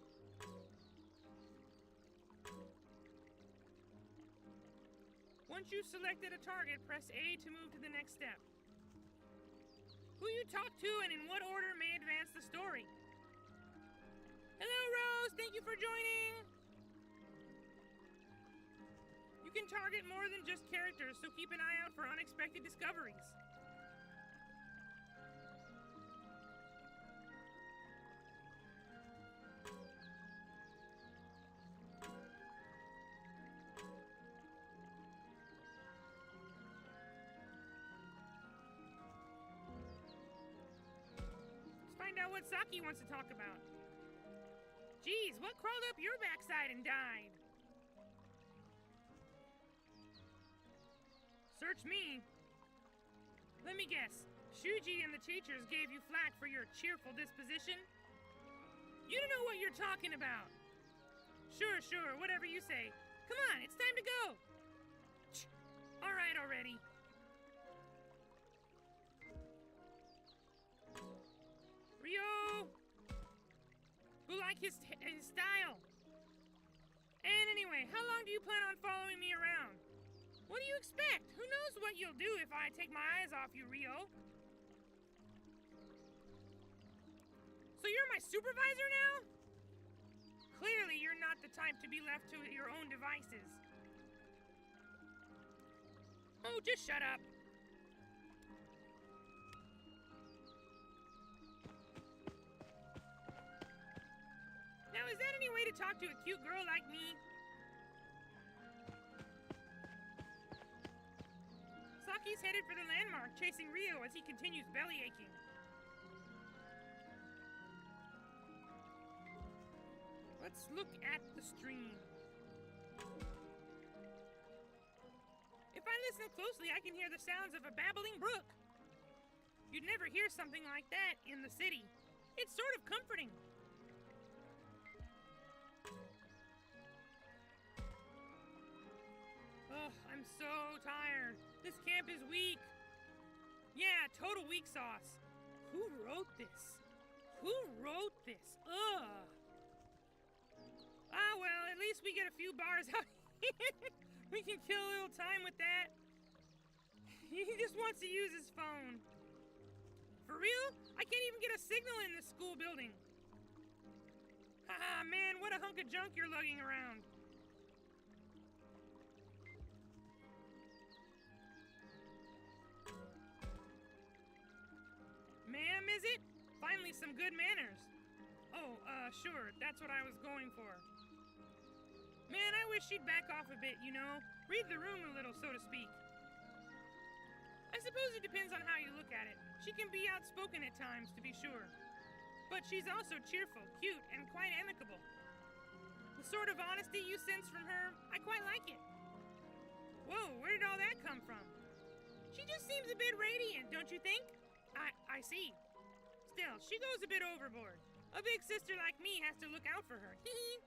Once you've selected a target, press A to move to the next step. Who you talk to and in what order may advance the story. Hello, Rose! Thank you for joining! You can target more than just characters, so keep an eye out for unexpected discoveries. Find out what Saki wants to talk about. Geez, what crawled up your backside and died? Search me. Let me guess. Shuji and the teachers gave you flack for your cheerful disposition? You don't know what you're talking about. Sure, whatever you say. Come on, it's time to go. All right already. Rio! Who like his style? And anyway, how long do you plan on following me around? What do you expect? Who knows what you'll do if I take my eyes off you, Rio? So you're my supervisor now? Clearly, you're not the type to be left to your own devices. Oh, just shut up. Now, is that any way to talk to a cute girl like me? Saki's headed for the landmark, chasing Rio as he continues belly aching. Let's look at the stream. If I listen closely, I can hear the sounds of a babbling brook. You'd never hear something like that in the city. It's sort of comforting. Ugh, I'm so tired. This camp is weak. Yeah, total weak sauce. Who wrote this? Who wrote this? Ugh. Ah, well, at least we get a few bars out here. We can kill a little time with that. He just wants to use his phone. For real? I can't even get a signal in this school building. Haha, man, what a hunk of junk you're lugging around. Ma'am, is it? Finally, some good manners. Oh, sure, that's what I was going for. Man, I wish she'd back off a bit, you know? Read the room a little, so to speak. I suppose it depends on how you look at it. She can be outspoken at times, to be sure. But she's also cheerful, cute, and quite amicable. The sort of honesty you sense from her, I quite like it. Whoa, where did all that come from? She just seems a bit radiant, don't you think? I see. Still, she goes a bit overboard. A big sister like me has to look out for her. Hee.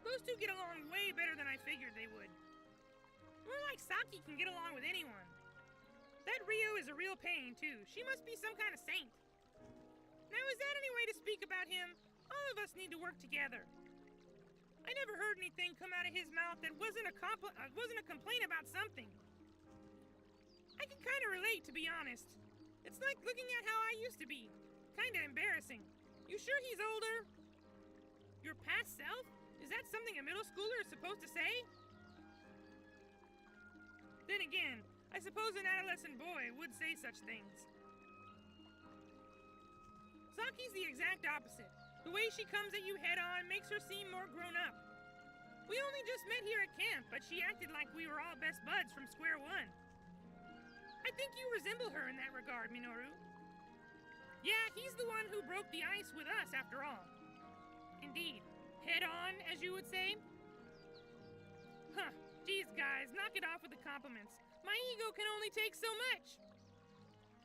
Those two get along way better than I figured they would. More like Saki can get along with anyone. That Rio is a real pain, too. She must be some kind of saint. Now, is that any way to speak about him? All of us need to work together. I never heard anything come out of his mouth that wasn't a complaint about something. I can kind of relate, to be honest. It's like looking at how I used to be. Kind of embarrassing. You sure he's older? Your past self? Is that something a middle schooler is supposed to say? Then again, I suppose an adolescent boy would say such things. Saki's the exact opposite. The way she comes at you head on makes her seem more grown up. We only just met here at camp, but she acted like we were all best buds from square one. I think you resemble her in that regard, Minoru. Yeah, he's the one who broke the ice with us, after all. Indeed. Head on, as you would say. Huh. Geez, guys, knock it off with the compliments. My ego can only take so much.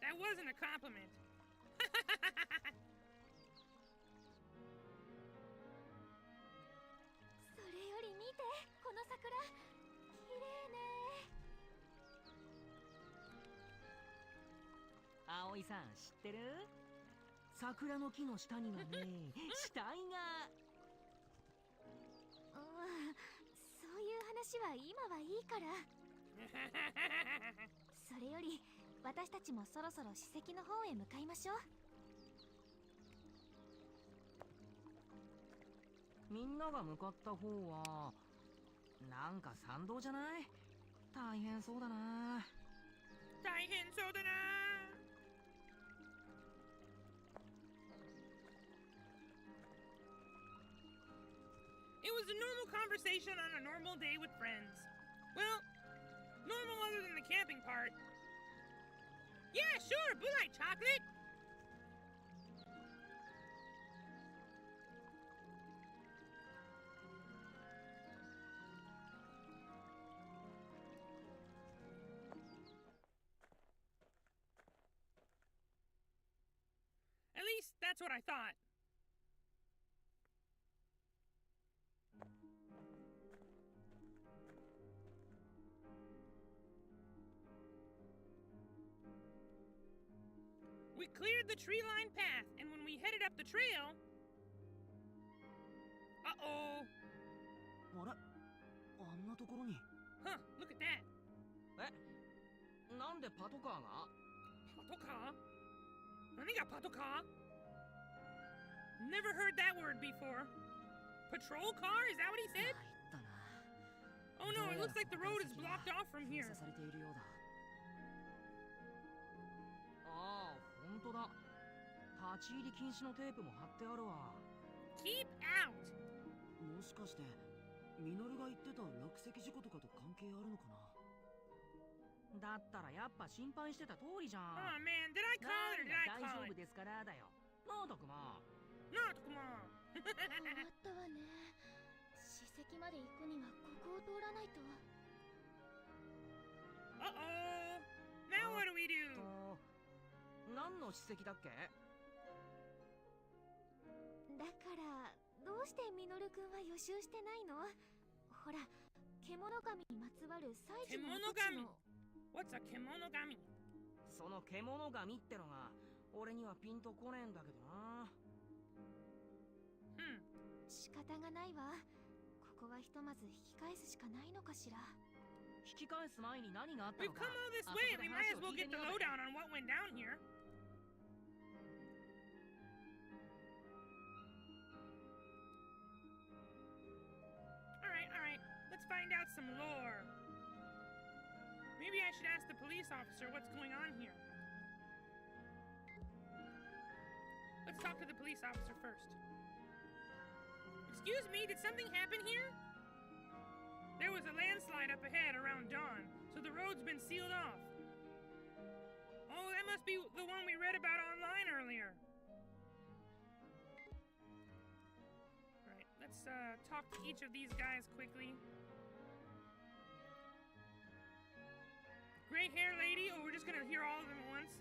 That wasn't a compliment. それより見て、この桜。綺麗ね。葵さん知ってる？桜の木の下にはね、死体が。そういう話は今はいいから。それより私たちもそろそろ史跡の方へ向かいましょう。みんなが向かった方はなんか参道じゃない？大変そうだな。大変そうだな。It was a normal conversation on a normal day with friends. Well, normal other than the camping part. Yeah, sure, Buu like chocolate. At least that's what I thought. We cleared the tree-lined path, and when we headed up the trail... Uh-oh. あれ、あんなところに。Huh, look at that. なんでパトカーが？パトカー？何がパトカー？ Never heard that word before. Patrol car? Is that what he said? Oh no, it looks like the road is blocked off from here. ああ、本当だ。立ち入り禁止のテープも貼ってあるわ。Keep out! もしかしてミノルが言ってた落石事故とかと関係あるのかな。だったらやっぱ心配してた通りじゃん。Oh man, did I call it or did I 大 call 丈夫 it? ですからだよ。なあ、たくま。Not come on. 終わったわね。史跡まで行くにはここを通らないと。Uh-oh. Now what do we do? 何の史跡だっけ？だからどうしてミノルくんは予習してないの？ほら、獣神にまつわる祭事の跡地の。What's a kemonogami? その獣神ってのが俺にはピンとこねえんだけどな。仕方がないわ。ここはひとまず引き返すしかないのかしら。引き返す前に何があった We've のか。come all this way. We might as well get the lowdown on what went down here. Alright. Let's find out some lore. Maybe I should ask the police officer what's going on here. Let's talk to the police officer first. Excuse me, did something happen here? There was a landslide up ahead around dawn, so the road's been sealed off. Oh, that must be the one we read about online earlier. Right, let's talk to each of these guys quickly. Gray hair lady, oh, we're just gonna hear all of them at once.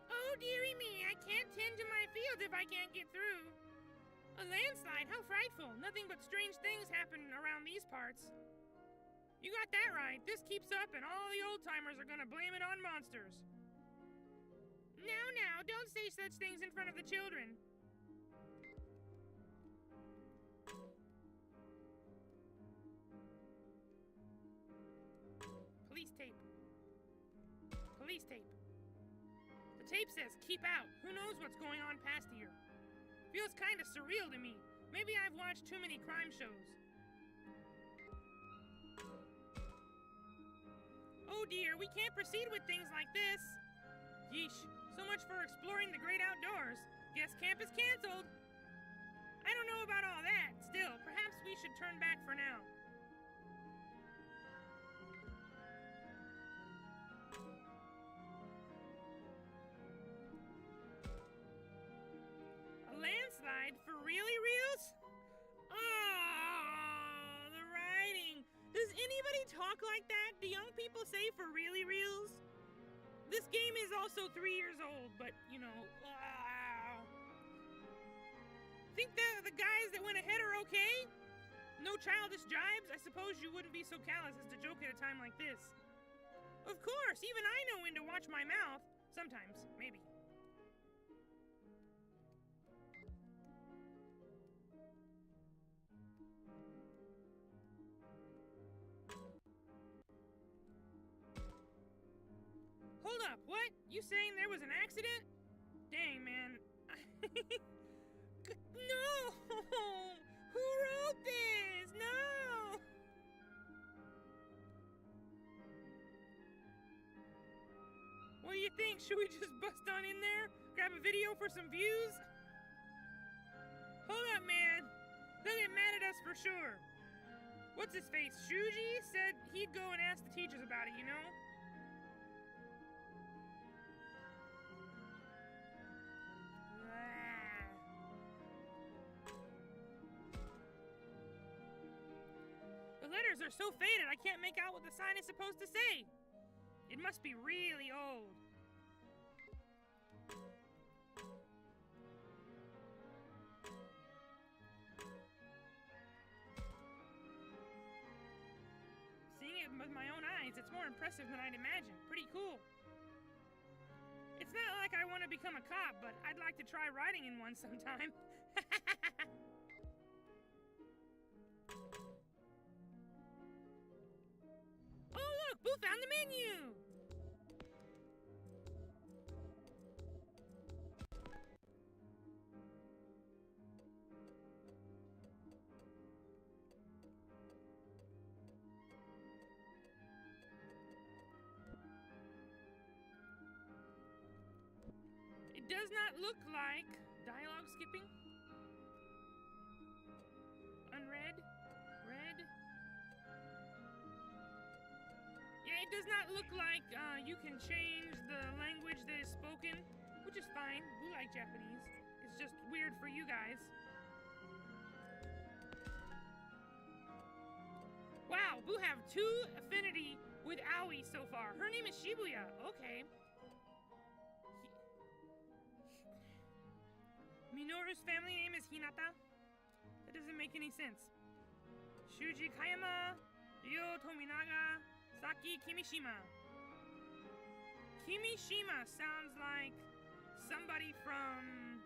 Oh, dearie me, I can't tend to my field if I can't get through. A landslide, how frightful. Nothing but strange things happen around these parts. You got that right. This keeps up and all the old-timers are gonna blame it on monsters. Now, don't say such things in front of the children. Police tape. Police tape. The tape says, keep out. Who knows what's going on past here? Feels kinda surreal to me. Maybe I've watched too many crime shows. Oh dear, we can't proceed with things like this. Yeesh, so much for exploring the great outdoors. Guess camp is canceled. I don't know about all that. Still, perhaps we should turn back for now. talk like that? Do young people say for really reals? This game is also 3 years old, but, you know, think the guys that went ahead are okay? No childish jibes? I suppose you wouldn't be so callous as to joke at a time like this. Of course, even I know when to watch my mouth. Sometimes, maybe. Hold up, what? You saying there was an accident? Dang, man. No! Who wrote this? No! What do you think? Should we just bust on in there? Grab a video for some views? Hold up, man. They'll get mad at us for sure. What's his face? Shuji said he'd go and ask the teachers about it, you know? The letters are so faded, I can't make out what the sign is supposed to say. It must be really old. Seeing it with my own eyes, it's more impressive than I'd imagined. Pretty cool. It's not like I want to become a cop, but I'd like to try riding in one sometime. Oh look, Boo found the menu! It does not look like dialogue skipping. Unread. Read. Yeah, it does not look like you can change the language that is spoken, which is fine. We like Japanese. It's just weird for you guys. Wow, Boo have 2 affinity with Aoi so far. Her name is Shibuya. Okay. Minoru's family name is Hinata? That doesn't make any sense. Shuji Kayama, Ryo Tominaga, Saki Kimishima. Kimishima sounds like somebody from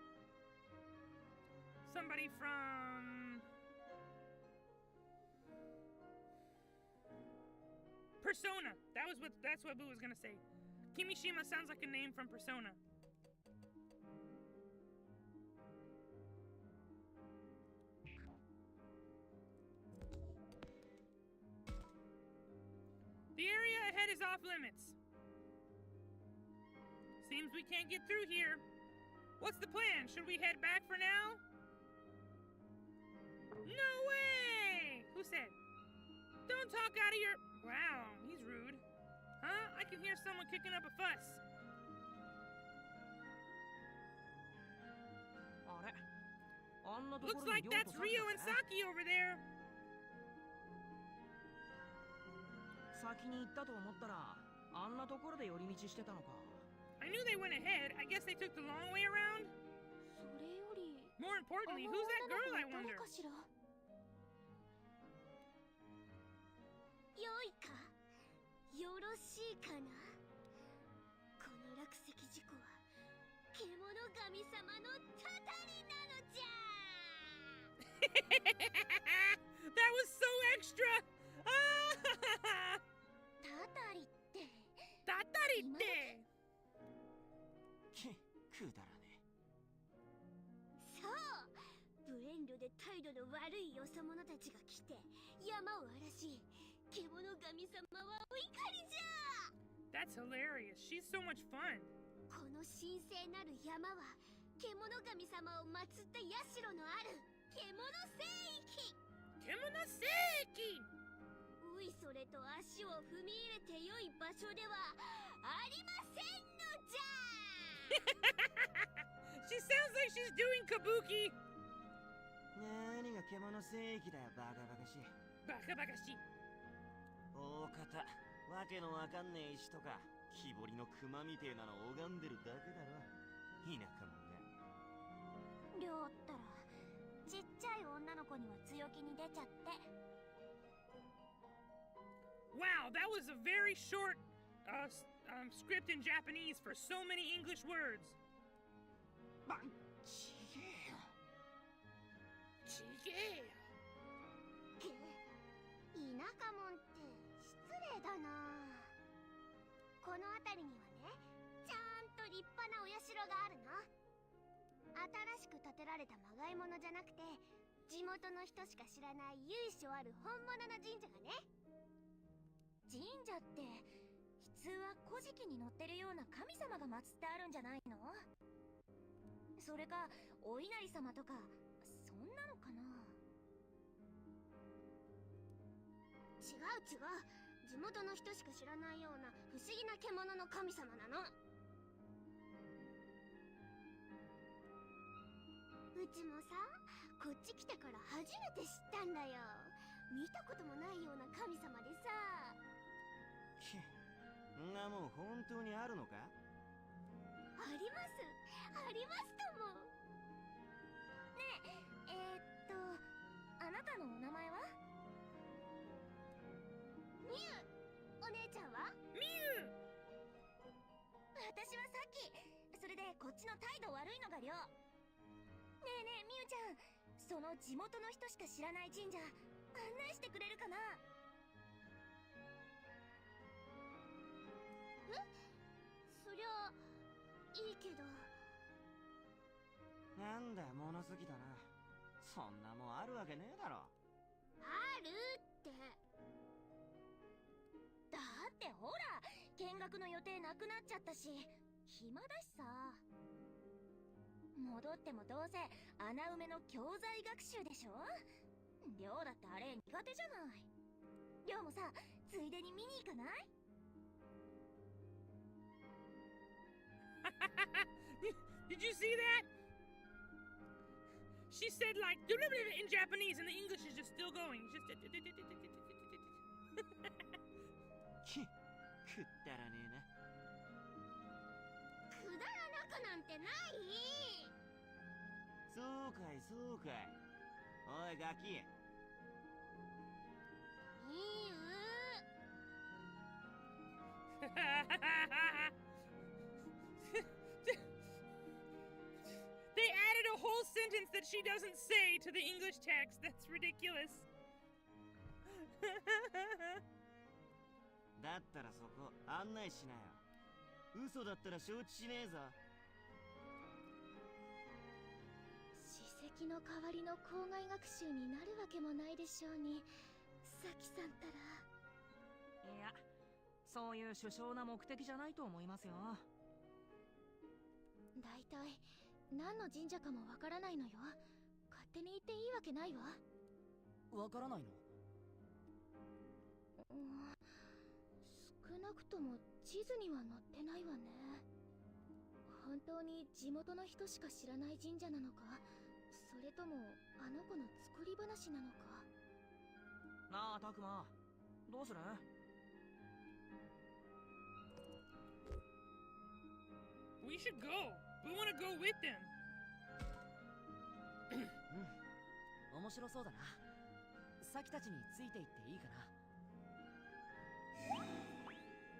Persona. That's what Boo was gonna say. Kimishima sounds like a name from Persona. The area ahead is off limits. Seems we can't get through here. What's the plan? Should we head back for now? No way! Who said? Don't talk out of your... Wow, he's rude. Huh? I can hear someone kicking up a fuss. Looks like that's Ryo and Saki over there. 先に行ったと思ったらあんなところで寄り道してたのか。 I knew they went ahead. I guess they took the long way around. それより More importantly, who's that girl, I wonder? 誰かしら。良いか、よろしいかな。この落石事故は獣神様のたたりなのじゃ。That was so extra. たたりって。くだらね。そう、ブエンドで態度の悪いよそ者たちが来て山を荒らし、獣神様はお怒りじゃ。 That's hilarious. She's so much fun. この神聖なる山は獣神様を祀った社のある獣聖域。獣聖域。おいそれと足を踏み入れて良い場所ではありませんのじゃ。She sounds like she's doing kabuki. 何が獣聖域だよ、バカバカしい。バカバカしい。大方わけのわかんねえ石とか木彫りの熊みてえなの拝んでるだけだろ。田舎者が。りょうったらちっちゃい女の子には強気に出ちゃって。 Wow, that was a very short script in Japanese for so many English words. ちげえよ。ちげえよ。田舎者って失礼だな。この辺りにはね、ちゃんと立派なお社があるの。新しく建てられたまがいものじゃなくて、地元の人しか知らない由緒ある本物の神社がね。神社って普通は古事記に載ってるような神様が祀ってあるんじゃないの？それかお稲荷様とかそんなのかな。違う違う、地元の人しか知らないような不思議な獣の神様なの。うちもさ、こっち来てから初めて知ったんだよ。見たこともないような神様でさ。んなもん本当にあるのか？あります、ありますとも。ねえ、あなたのお名前は？みゆ。お姉ちゃんは？みゆ。私はさっき。それでこっちの態度悪いのがりょう。ねえねえみゆちゃん、その地元の人しか知らない神社案内してくれるかな？え？そりゃいいけど。なんだ物好きだな。そんなもんあるわけねえだろ。あるって。だってほら、見学の予定なくなっちゃったし暇だしさ。戻ってもどうせ穴埋めの教材学習でしょ。りょうだってあれ苦手じゃない。りょうもさ、ついでに見に行かない？Did you see that? She said like in Japanese and the English is just still going. Just くったらねえな。くだらなくなんてない。そうかいそうかい。おいガキ。みゆ。They added a whole sentence that she doesn't say to the English text. That's ridiculous. だったらそこ案内しなよ。嘘だったら承知しねえぞ。史跡の代わりの校外学習になるわけもないでしょうに、サキさんたら。いや、そういう殊勝な目的じゃないと思いますよ。だいたい何の神社かもわからないのよ。勝手に行っていいわけないわ。わからないの？少なくとも地図には載ってないわね。本当に地元の人しか知らない神社なのか、それともあの子の作り話なのか。なあタクマ、どうする？ We should go. We want to go with them. 面白そうだな。サキたちについていっていいかな？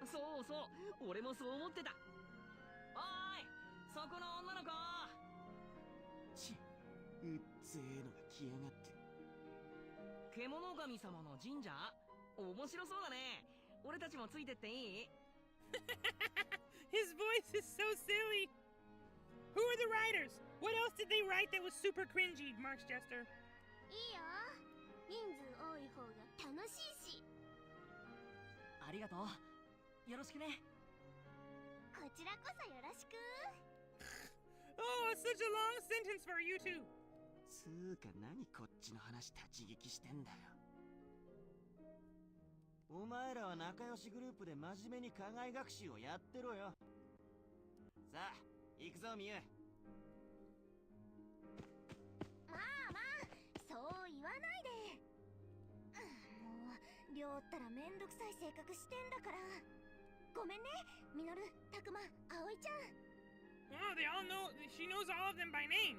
そうそう、俺もそう思ってた。おーい、そこの女の子。うっぜえのが来やがって。獣神様の神社？面白そうだね。俺たちもついてっていい？ His voice is so silly. Who are the writers? What else did they write that was super cringy, Marks Jester? いいよ。人数多い方が楽しいし。ありがとう。よろしくね。こちらこそよろしく。Oh, such a long sentence for you two. つーか何こっちの話立ち聞きしてんだよ。お前らは仲良しグループで真面目に課外学習をやってろよ。さあ行くぞミユ。まあまあ、そう言わないで。もうりを追ったらめんどくさい性格してんだから。ごめんね、ミノル、タクマ、葵ちゃん。Oh, they all know. She knows all of them by name.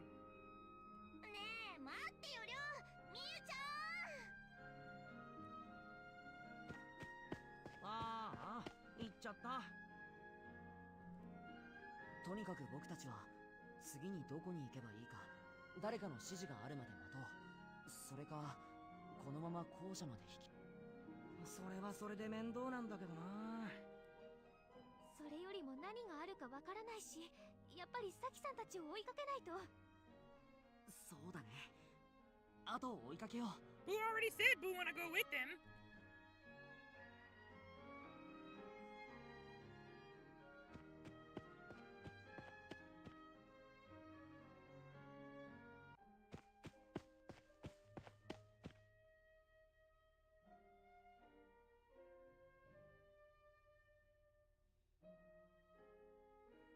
ねえ、待ってよ、りょう。みゆちゃん。ああ、行っちゃった。とにかく僕たちは次にどこに行けばいいか誰かの指示があるまで待とう。それかこのまま校舎までそれはそれで面倒なんだけどな。それよりも何があるかわからないし、やっぱりサキさんたちを追いかけないと。そうだね。あと追いかけよう。 Boo already said Boo wanna go with them.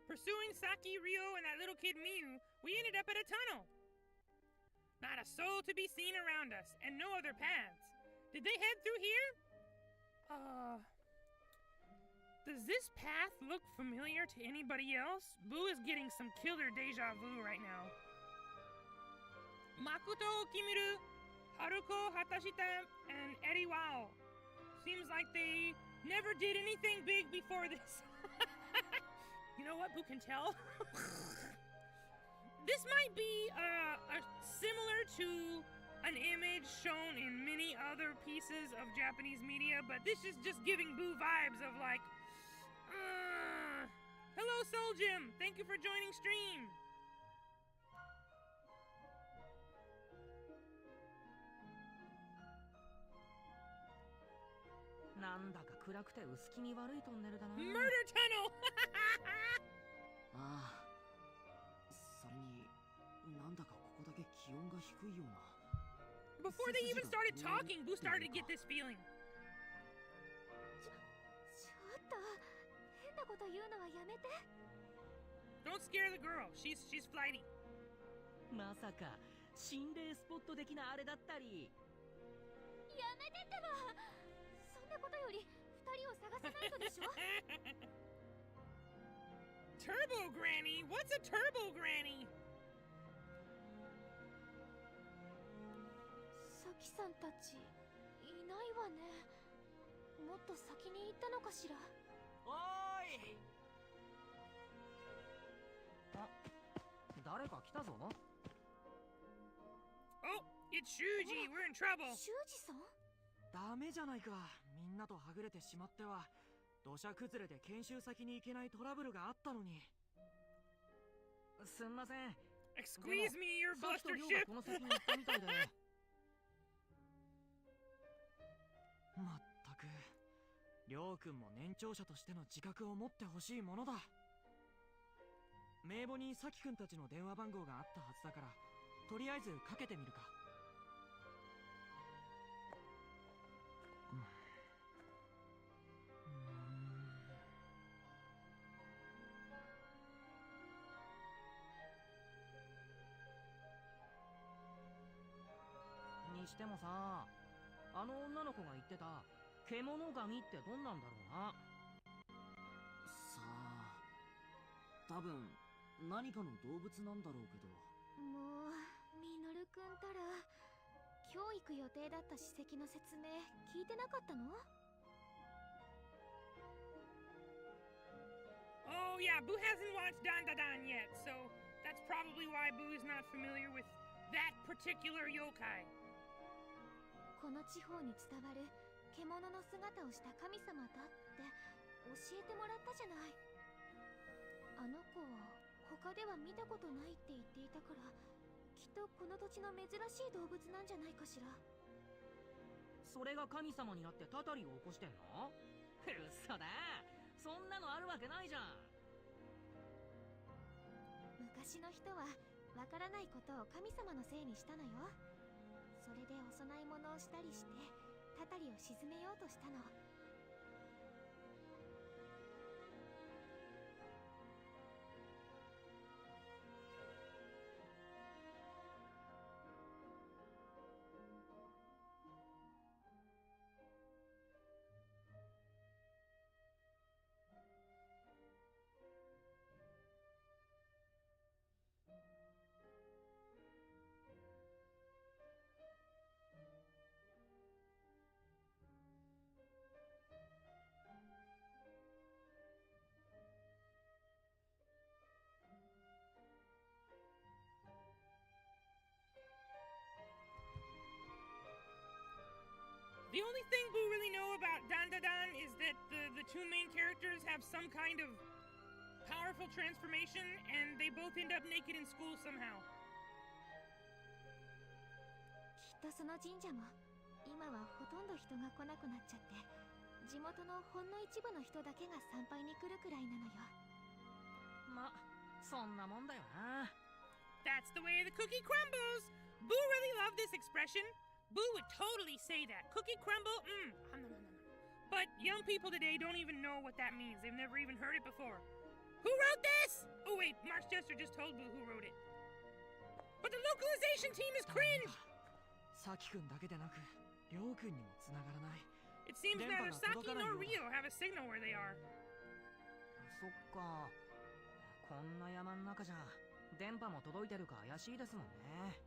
Pursuing Saki, Ryo, and that little kid Miu, we ended up at a tunnel. Not a soul to be seen around us, and no other paths. Did they head through here? Does this path look familiar to anybody else? Boo is getting some killer deja vu right now. Makoto Okimiru, Haruko Hatashita, and Eri Wao. Seems like they never did anything big before this. You know what? Who can tell? This might be similar to an image shown in many other pieces of Japanese media, but this is just giving Boo vibes of like, hello Soul Jim, thank you for joining stream. Murder tunnel! ああ、それになんだかここだけ気温が低いような。 Before they even started talking, Boo started to get this feeling. ちょっと変なこと言うのはやめて。 Don't scare the girl. She's flighty. まさか心霊スポット的なあれだったり。やめてってば。そんなことより二人を探さないとでしょ。Turbo Granny? What's a Turbo Granny? サキさんたちいないわね。もっと先に行ったのかしら。おーい。あ、誰か来たぞ。 Oh, it's Shuji. We're in trouble. 修二さん？ダメじゃないか。みんなとはぐれてしまっては土砂崩れで研修先に行けないトラブルがあったのに。すんません。 Excuse me, your さっきと buster 亮 ship. がこの先に行ったみたいで。まったく、りょうくんも年長者としての自覚を持ってほしいものだ。名簿にさきくんたちの電話番号があったはずだから、とりあえずかけてみるか。にしてもさ、あの女の子が言ってた獣神ってどんなんだろうな。さあ、多分何かの動物なんだろうけど。もうミノルくんたら今日行く予定だった史跡の説明聞いてなかったの？ Oh yeah, Boo hasn't watched Dan Da Dan yet, so that's probably why Boo is not familiar with that particular yokai. この地方に伝わる獣の姿をした神様だって教えてもらったじゃない。あの子他では見たことないって言っていたから、きっとこの土地の珍しい動物なんじゃないかしら。それが神様になってたたりを起こしてんの？嘘だ。そんなのあるわけないじゃん。昔の人はわからないことを神様のせいにしたのよ。それでお供え物をしたりしてたたりを鎮めようとしたの。The only thing Buu really know about Dandadan is that the two main characters have some kind of powerful transformation, and they both end up naked in school somehow. きっとその神社も今はほとんど人が来なくなっちゃって、地元のほんの一部の人だけが参拝に来るくらいなのよ。ま、そんなもんだよな。That's the way the cookie crumbles. Boo really loved this expression. Boo would totally say that. Cookie crumble, But young people today don't even know what that means. They've never even heard it before. Who wrote this? Oh wait, Mark Jester just told Boo who wrote it. But the localization team is cringe! サキ君だけでなく、りょう君にも繋がらない。 It seems neither Saki nor Rio have a signal where they are. そっか。こんな山の中じゃ電波も届いてるか怪しいですもんね。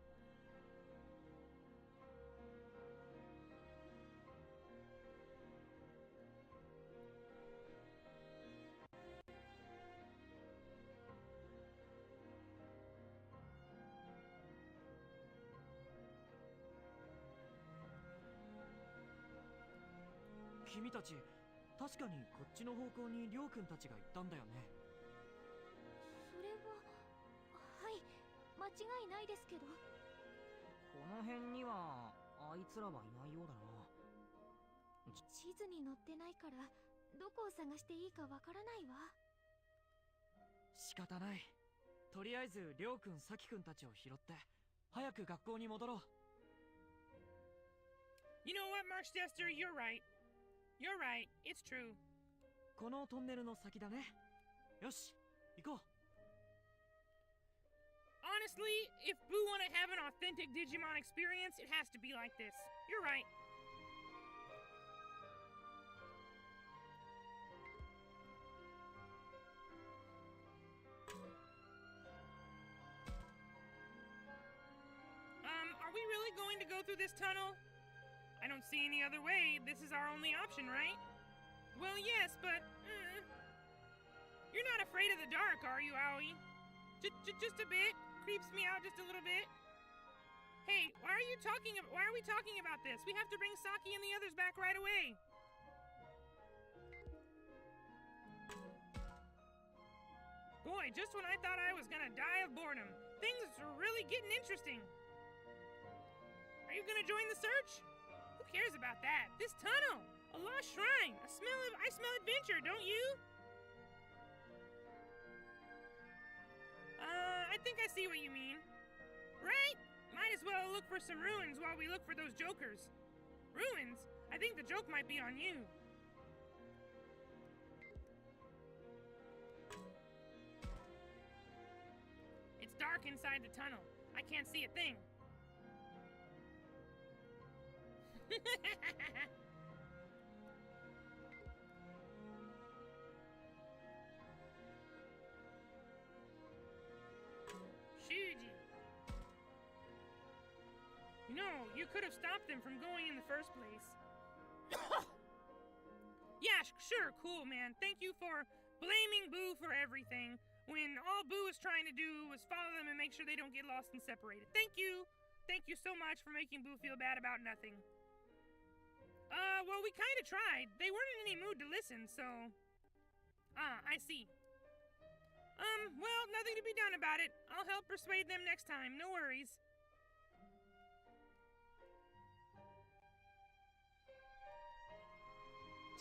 君たち、確かにこっちの方向にりょう君たちが行ったんだよね。それは、はい、間違いないですけど。この辺にはあいつらはいないようだな。地図に載ってないからどこを探していいかわからないわ。仕方ない。とりあえずりょう君、サキ君たちを拾って早く学校に戻ろう。 You know what, Mark Jester, you're right. You're right, it's true. このトンネルの先だね。よし、行こう。 Honestly, if Boo want to have an authentic Digimon experience, it has to be like this. You're right. Are we really going to go through this tunnel? I don't see any other way. This is our only option, right? Well, yes, but... You're not afraid of the dark, are you, Aoi? Just a bit. Creeps me out just a little bit. Hey, why are we talking about this? We have to bring Saki and the others back right away. Boy, just when I thought I was gonna die of boredom, things are really getting interesting. Are you gonna join the search? Who cares about that? This tunnel! A lost shrine! I smell adventure, don't you? I think I see what you mean. Right? Might as well look for some ruins while we look for those jokers. Ruins? I think the joke might be on you. It's dark inside the tunnel. I can't see a thing. Shuji. You know, you could have stopped them from going in the first place. Yeah, sure, cool, man. Thank you for blaming Boo for everything, when all Boo was trying to do was follow them and make sure they don't get lost and separated. Thank you. Thank you so much for making Boo feel bad about nothing. Well, we kind of tried. They weren't in any mood to listen, so... I see. Well, nothing to be done about it. I'll help persuade them next time, no worries.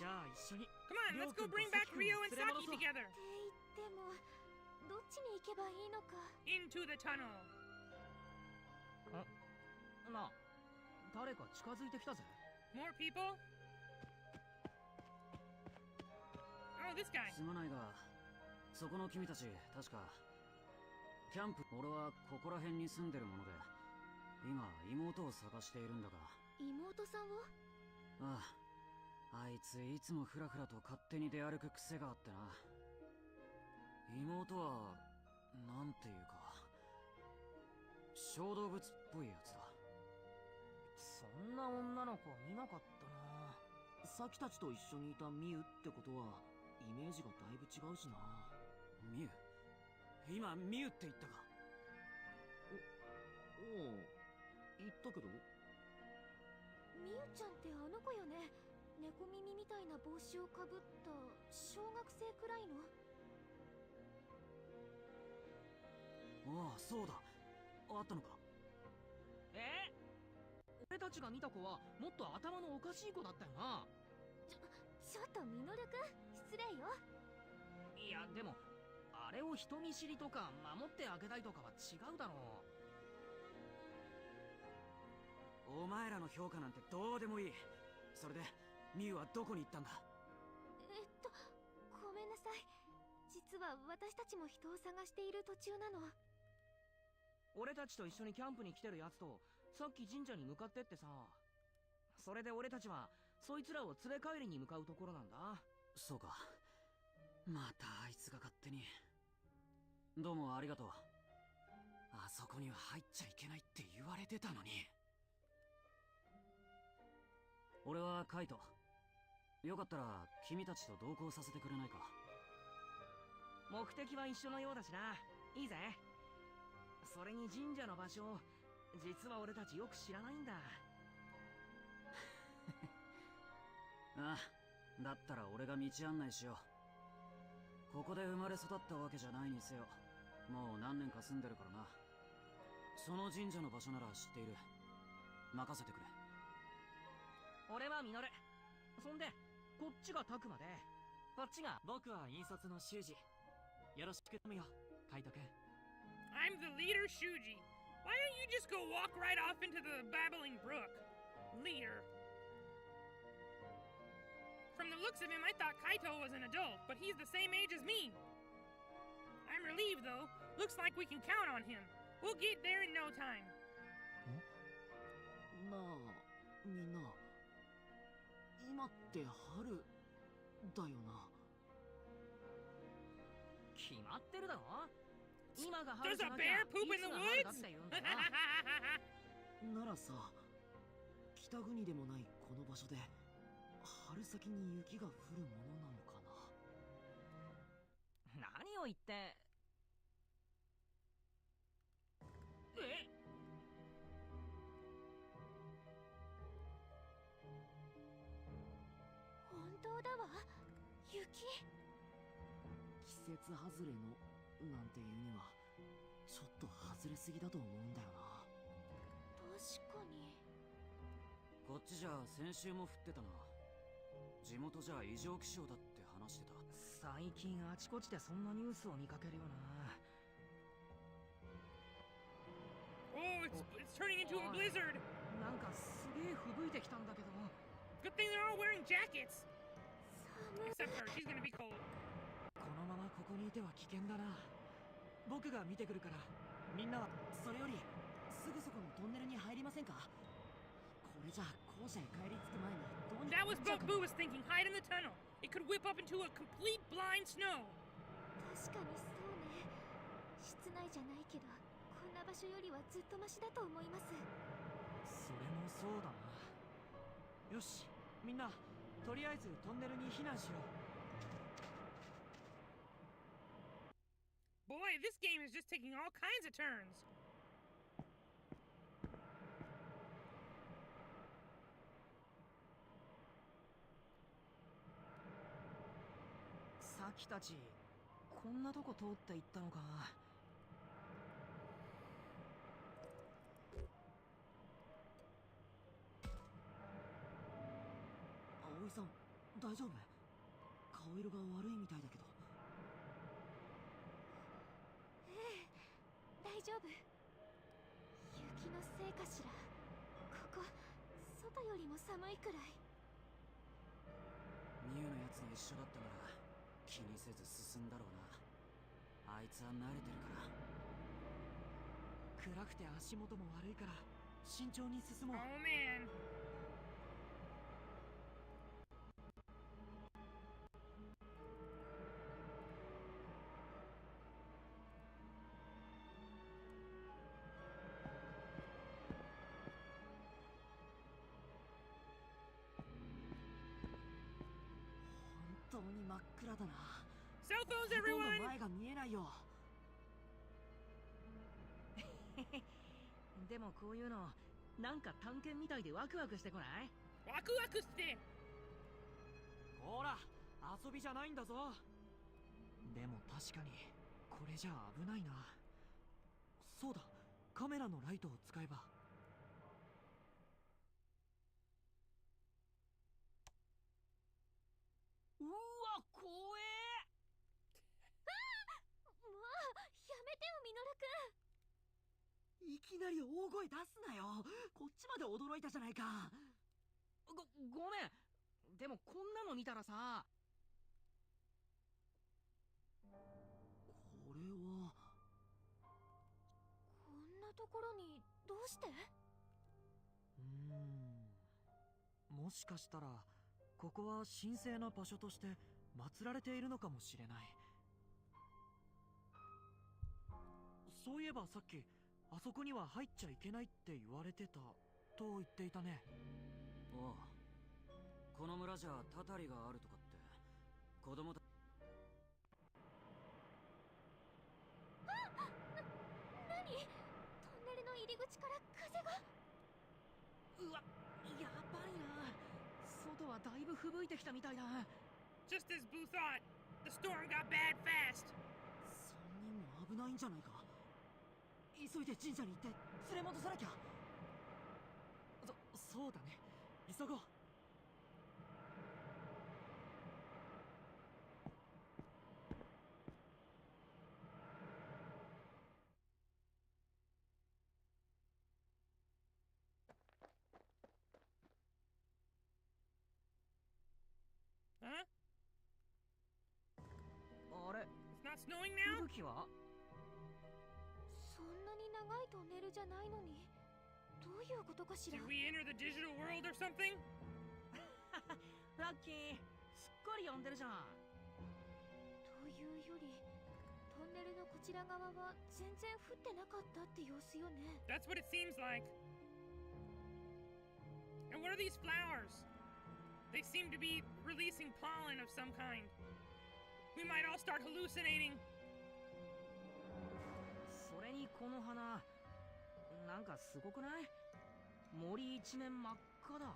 Come on, let's go bring back Rio and Saki together. でも、どっちに行けばいいのか。 Into the tunnel. なあ、誰か近づいてきたぜ。 More people? Oh, this guy. すまないが、そこの君たち、確かキャンプ。俺はここら辺に住んでるもので、今妹を探しているんだが。妹さんを？ああ、あいついつもフラフラと勝手に出歩く癖があってな。妹はなんていうか小動物っぽいやつだ。そんな女の子見なかったな。サキたちと一緒にいたミウってことはイメージがだいぶ違うしな。ミウ？今ミウって言ったか？おお、言ったけど。ミウちゃんってあの子よ猫耳みたいな帽子をかぶった小学生くらいの。ああ、そうだ。あったのか。俺たちが見た子はもっと頭のおかしい子だったよな。ちょっとミノルくん、失礼よ。いやでもあれを人見知りとか守ってあげたいとかは違うだろお前らの評価なんてどうでもいい。それでミュウはどこに行ったんだ。ごめんなさい。実は私たちも人を探している途中なの。う。俺たちと一緒にキャンプに来てるやつとさっき神社に向かってってさ。それで俺たちはそいつらを連れ帰りに向かうところなんだ。そうか。またあいつが勝手に。どうもありがとう。あそこには入っちゃいけないって言われてたのに。俺はカイト。よかったら君たちと同行させてくれないか。目的は一緒のようだしな。いいぜ。それに神社の場所、実は俺たちよく知らないんだ。ああ、だったら俺が道案内しよう。ここで生まれ育ったわけじゃないにせよ、もう何年か住んでるからな。その神社の場所なら知っている。任せてくれ。俺はミノル。そんでこっちがタクマで、こっちが。僕は引率の修二。よろしく頼むよ、カイトくん。I'm the leader, Shuji. Why don't you just go walk right off into the babbling brook? Leader. From the looks of him, I thought Kaito was an adult, but he's the same age as me. I'm relieved, though. Looks like we can count on him. We'll get there in no time. なあ、みんな。今って春だよな。決まってるだろ。今が Does 春じ a ゃなきゃ bear poop い in つ the が春だ woods? って言うんだよ。ならさ、北国でもないこの場所で春先に雪が降るものなのかな。何を言って。本当だわ。雪。季節外れのなんていうにはちょっと外れすぎだと思うんだよな。確かに。こっちじゃ先週も降ってたな。地元じゃ異常気象だって話してた。最近あちこちでそんなニュースを見かけるよな。Oh, it's turning into a blizzard. なんかすげえ吹雪いてきたんだけど。 Good thing they're all wearing jackets. 寒い。 Except her, she's gonna be cold. このままここにいては危険だな。僕が見てくるから、みんなはそれよりすぐそこのトンネルに入りませんか。これじゃ校舎へ帰り着く前にどうにか That な was っちゃう what かも。 Boo was thinking. Hide in the tunnel. It could whip up into a complete blind snow. 確かにそうね。室内じゃないけど、こんな場所よりはずっとマシだと思います。それもそうだな。よし、みんなとりあえずトンネルに避難しよう。 Boy, this game is just taking all kinds of turns. さっきたちこんなとこ通って行ったのか。葵さん、大丈夫？顔色が悪いみたいだけど。ええ、大丈夫。雪のせいかしら。ここ外よりも寒いくらい。ミュウのやつに一緒だったなら気にせず進んだろうな。あいつは慣れてるから。暗くて足元も悪いから慎重に進もう。 Oh man. 本当に真っ暗だな。 Cell phones, ほとん everyone. ど前が見えないよ。でもこういうのなんか探検みたいでワクワクしてこない？ワクワクして。ほら、遊びじゃないんだぞ。でも確かにこれじゃ危ないな。そうだ、カメラのライトを使えば。うわ、怖え。もうやめてよミノルくん。いきなり大声出すなよ。こっちまで驚いたじゃないか。ごめん。でもこんなの見たらさ。これはこんなところにどうして？もしかしたらここは神聖な場所として祀られているのかもしれない。そういえばさっきあそこには入っちゃいけないって言われてたと言っていたね。おう、この村じゃたたりがあるとかって子供たち。何？トンネルの入り口から風が。うわ、やばいな。外はだいぶ吹雪いてきたみたいだ。 Just as Boo thought, the storm got bad fast. 3人も危ないんじゃないか。急いで神社に行って連れ戻さなきゃ。そうだね、急ごう。Huh? あれ、 It's not snowing now? 吹雪は？そんなに長いトンネルじゃないのに、どういうことかしら。 Did we enter the digital world or something? ラッキー、すっかり呼んでるじゃん。というより、トンネルのこちら側は全然降ってなかったって様子よね。 That's what it seems like. And what are these flowers? They seem to be releasing pollen of some kind. We might all start hallucinating. それにこの花、なんかすごくない？森一面真っ赤だ。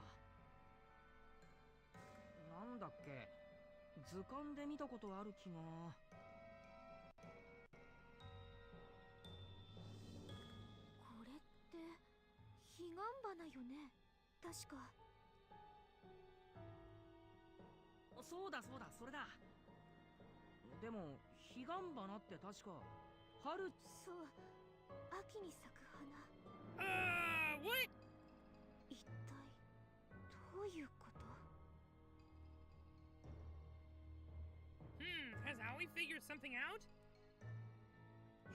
なんだっけ、図鑑で見たことある気が。これって彼岸花よね、確か。そうだそうだ、それだ。でも彼岸花って確か春。そう、秋に咲く花。What? 一体どういうこと？ Has Aoi figured something out?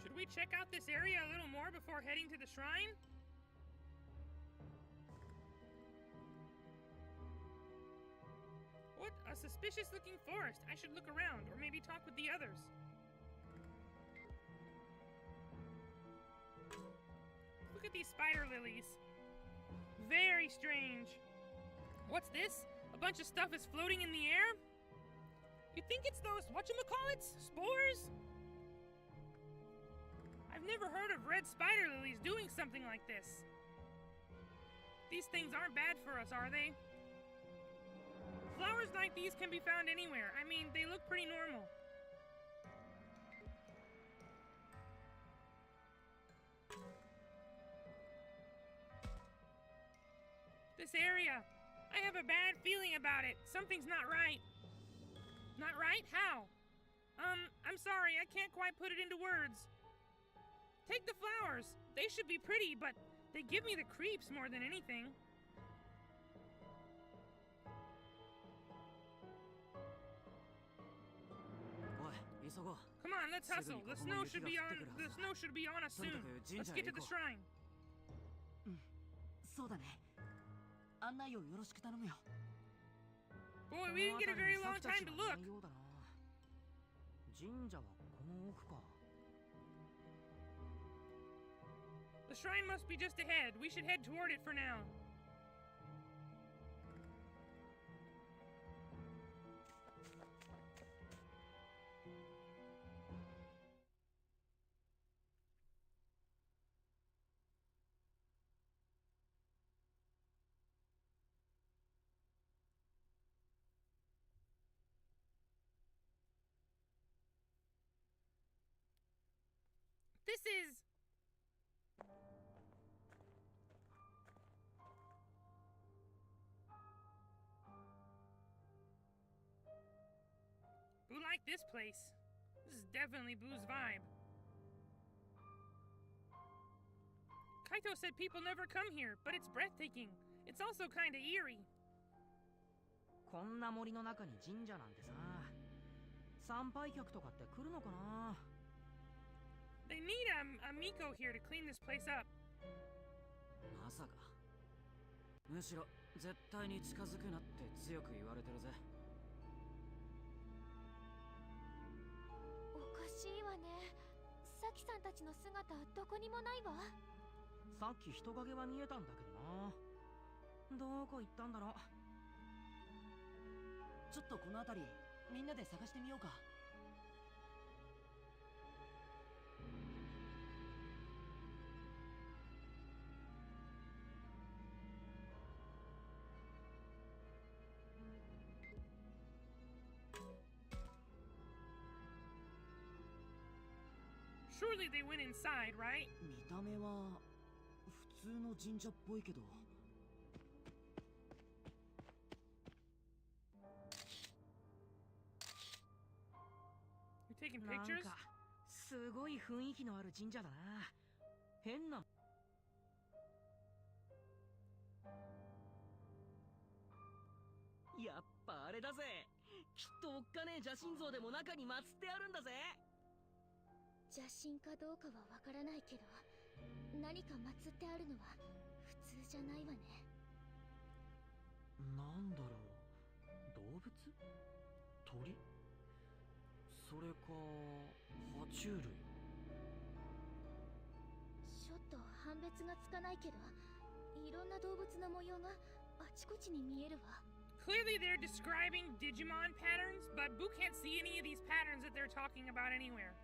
Should we check out this area a little more before heading to the shrine? What a suspicious looking forest. I should look around, or maybe talk with the others. Look at these spider lilies. Very strange. What's this? A bunch of stuff is floating in the air? You think it's those whatchamacallits? Spores? I've never heard of red spider lilies doing something like this. These things aren't bad for us, are they? Flowers like these can be found anywhere. I mean, they look pretty normal. This area, I have a bad feeling about it. Something's not right. Not right? How? I'm sorry, I can't quite put it into words. Take the flowers. They should be pretty, but they give me the creeps more than anything. Come on, let's hustle. The snow should be on us soon. Let's get to the shrine. そうだね。案内をよろしく頼むよ。Boy, we didn't get a very long time to look. 神社はこの奥か。The shrine must be just ahead. We should head toward it for now. this is. Boo like this place. This is definitely Boo's vibe. Kaito said people never come here, but it's breathtaking. It's also kind of eerie. こんな森の中に神社なんてさ、参拝客とかって来るのかな。 They need a Miko here to clean this place up. まさか。むしろ絶対に近づくなって強く言われてるぜ。おかしいわね。サキさんたちの姿どこにもないわ。さっき人影は見えたんだけどな。どこ行ったんだろう。ちょっとこの辺りみんなで探してみようか。Surely they went inside, right? 見た目は普通の神社っぽいけど。You're taking なん pictures? かすごい雰囲気のある神社だな。変な。やっぱあれだぜ。きっとおっかねえ邪神像でも中に祀ってあるんだぜ。邪神かどうかはわからないけど、何か祀ってあるのは普通じゃないわね。なんだろう、動物？鳥？それか爬虫類？ちょっと判別がつかないけど、いろんな動物の模様があちこちに見えるわ。Clearly they're describing Digimon patterns, but Boo can't see any of these patterns that they're talking about anywhere.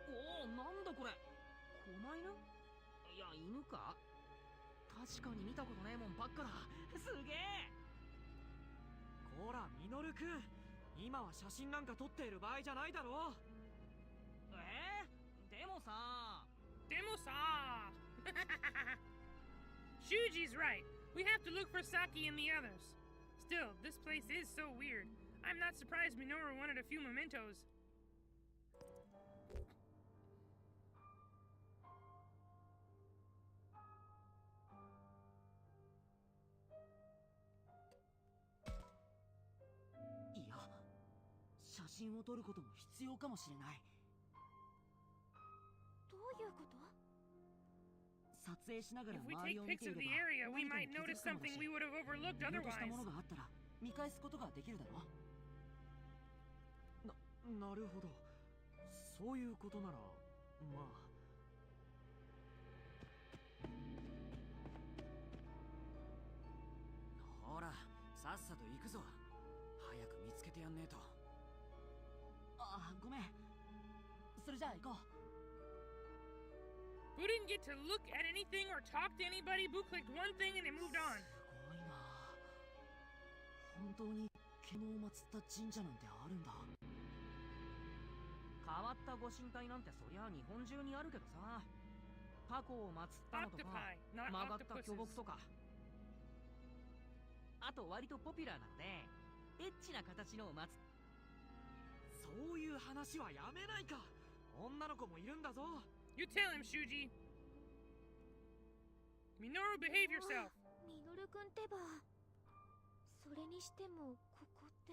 おお、なんだこれ。狛犬？いや、犬か。確かに見たことねえもんばっかだ。すげえ。こらミノルくん、今は写真なんか撮っている場合じゃないだろう。でもさ。Shuji's right. We have to look for Saki and the others. Still, this place is so weird. I'm not surprised Minoru wanted a few mementos.いや、写真を撮ることも必要かもしれない。どういうこと？撮影しながら If we 周 take りを見 pics てい of れ the ば area, we 何か might に気づ notice くかも something し we れ would have overlooked ない。見落とした otherwise. ものがあったら見返すことができるだろ。なるほど。そういうことならまあ。ほら、さっさと行くぞ。早く見つけてやんねえと。あ、ごめん。それじゃあ行こう。Boo didn't get to look at anything or talk to anybody. Boo clicked one thing and it moved on. すごいな。本当に獣を祀った神社なんてあるんだ。変わったご神体なんてそりゃ日本中にあるけどさ。タコを祀ったのとか、 Octopi, not 曲がった巨 octopuses. 木とか。あと割とポピュラーなのでエッチな形のを祀っ。そういう話はやめないか。女の子もいるんだぞ。You tell him, Shuji. Minoru, behave yourself. ミノルくんってば。それにしてもここって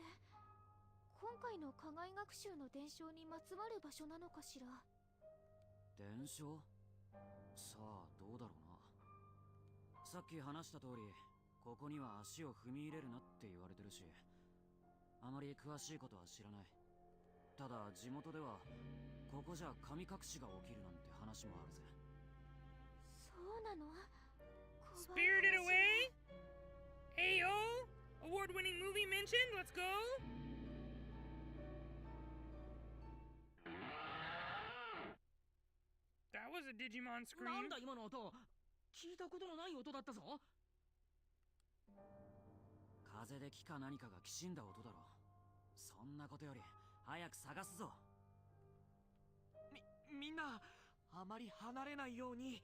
今回の課外学習の伝承にまつわる場所なのかしら。伝承？さあどうだろうな。さっき話した通り、ここには足を踏み入れるなって言われてるし、あまり詳しいことは知らない。ただ地元ではここじゃ神隠しが起きるなんて話もあるぜ。そうなの？ Spirited Away? Ayo? Award-winning movie mentioned? Let's go! That was a Digimon なん scream. だ今の音。聞いたことのない音だったぞ。風で木か何かがきしんだ音だろ。そんなことより早く探すぞ。みんなあまり離れないように。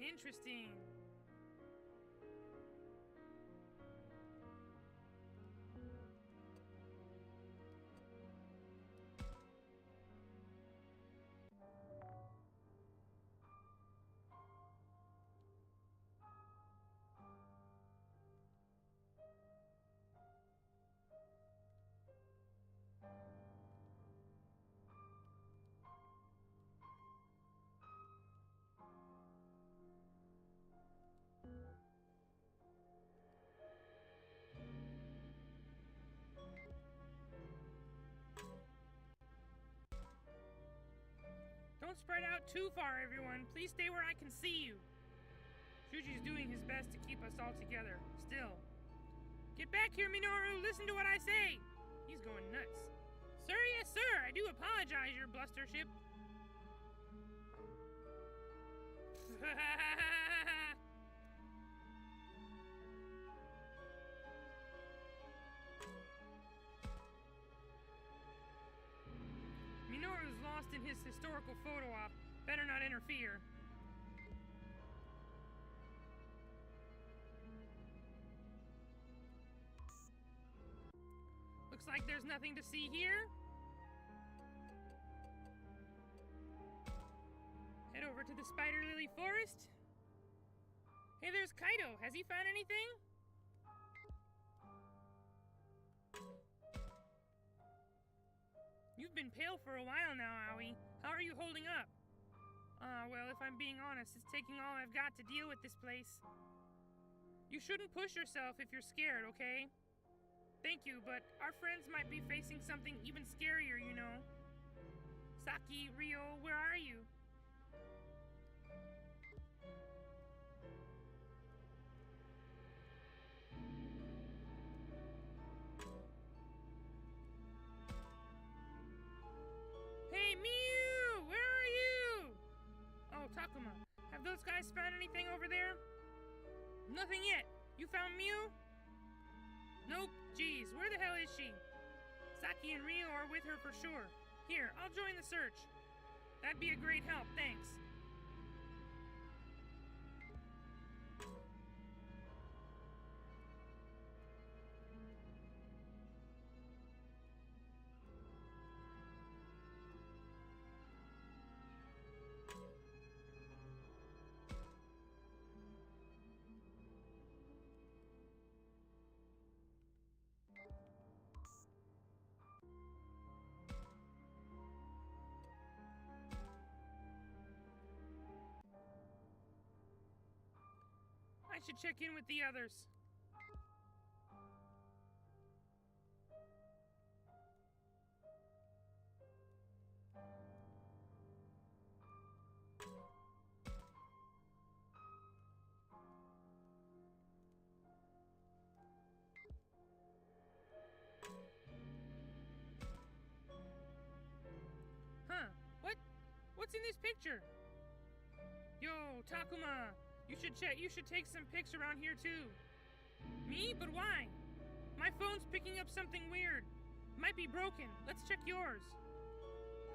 Interesting. Don't spread out too far, everyone. Please stay where I can see you. Shuji's doing his best to keep us all together, still. Get back here, Minoru! Listen to what I say! He's going nuts. Sir, yes, sir! I do apologize, your blustership. Minoru's lost in his historical photo op. Better not interfere. Looks like there's nothing to see here. Head over to the Spider Lily Forest. Hey, there's Kaido. Has he found anything? You've been pale for a while now, Aoi. How are you holding up? Well, if I'm being honest, it's taking all I've got to deal with this place. You shouldn't push yourself if you're scared, okay? Thank you, but our friends might be facing something even scarier, you know. Saki, Ryo, where are you? Hey, Miu! Where are you? Oh, Takuma, have those guys found anything over there? Nothing yet. You found Miu? Nope. Geez, where the hell is she? Saki and Ryo are with her for sure. Here, I'll join the search. That'd be a great help, thanks. I should check in with the others. Huh? What's in this picture? Yo, Takuma! You should take some pics around here too. Me? But why? My phone's picking up something weird. Might be broken. Let's check yours.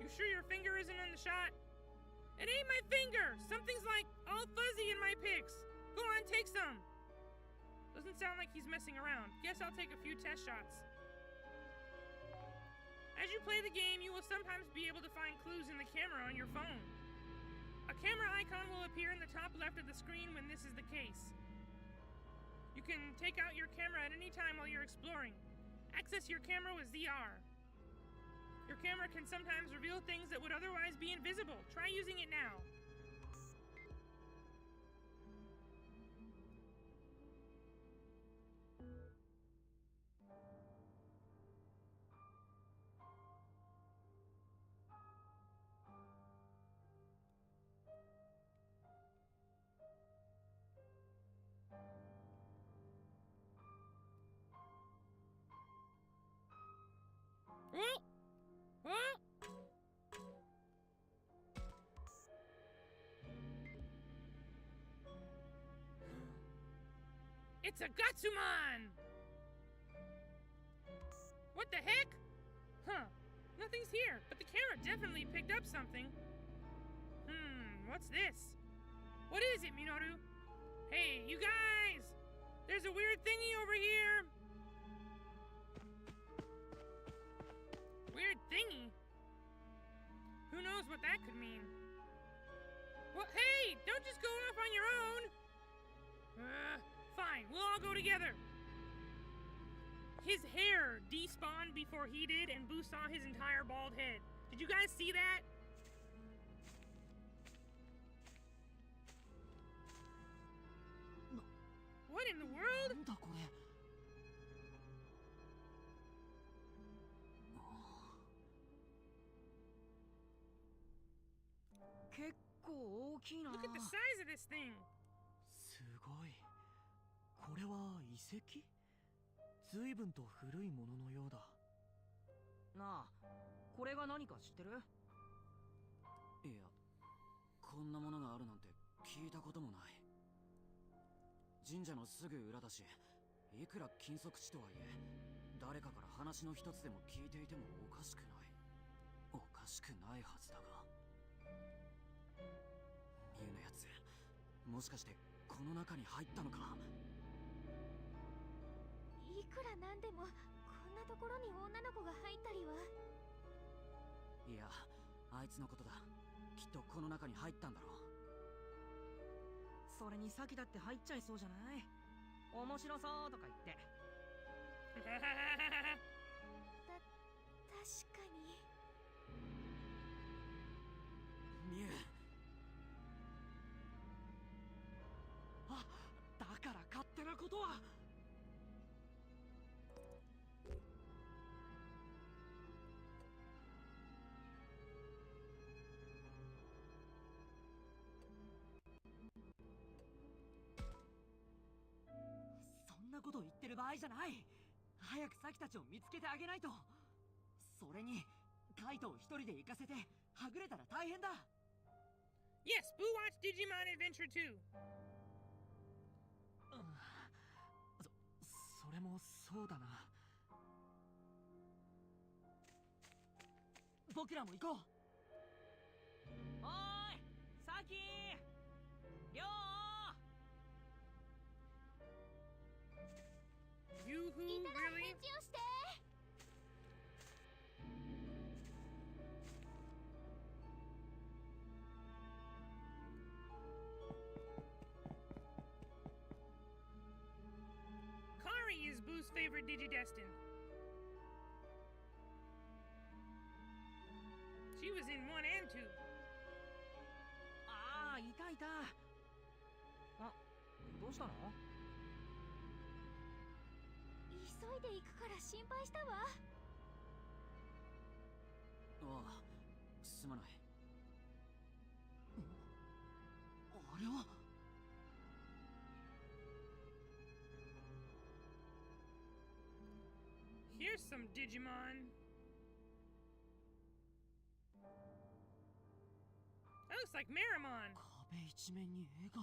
You sure your finger isn't in the shot? It ain't my finger! Something's like all fuzzy in my pics. Go on, take some. Doesn't sound like he's messing around. Guess I'll take a few test shots. As you play the game, you will sometimes be able to find clues in the camera on your phone. A camera icon will appear in the top left of the screen when this is the case. You can take out your camera at any time while you're exploring. Access your camera with ZR. Your camera can sometimes reveal things that would otherwise be invisible. Try using it now. Oh! Oh! It's a Gatsumon! What the heck? Huh. Nothing's here, but the camera definitely picked up something. What's this? What is it, Minoru? Hey, you guys! There's a weird thingy over here! Weird thingy? Who knows what that could mean? Well, hey! Don't just go off on your own! Fine, we'll all go together. His hair despawned before he did, and Buu saw his entire bald head. Did you guys see that? What in the world? なんだこれ。結構大きいな。 Look at the size of this thing. すごい。これは遺跡？随分と古いもののようだ。なあ、これが何か知ってる？いや、こんなものがあるなんて聞いたこともない。神社のすぐ裏だし、いくら禁足地とはいえ、誰かから話の一つでも聞いていてもおかしくない。おかしくないはずだが。ミュウのやつ、もしかしてこの中に入ったのか？いくらなんでもこんなところに女の子が入ったりは。いや、あいつのことだ。きっとこの中に入ったんだろう。それに先だって入っちゃいそうじゃない？面白そうとか言って。確かに。ミュウ。あ、だから勝手なことは。そんなこと言ってる場合じゃない。早くサキたちを見つけてあげないと。それにカイトを一人で行かせてはぐれたら大変だ。 Yes, Buu watched Digimon Adventure 2. それもそうだな。僕らも行こう。おーい、サキー、りょう。You who いたら really? 返事をして。 Kari is Buu's favorite Digidestin. She was in 1 and 2. ああ、いたいた。あ、どうしたの？急いで行くから心配したわ。ああ、すまない。あれは。 Here's some Digimon. That looks like Meramon. 壁一面に絵が。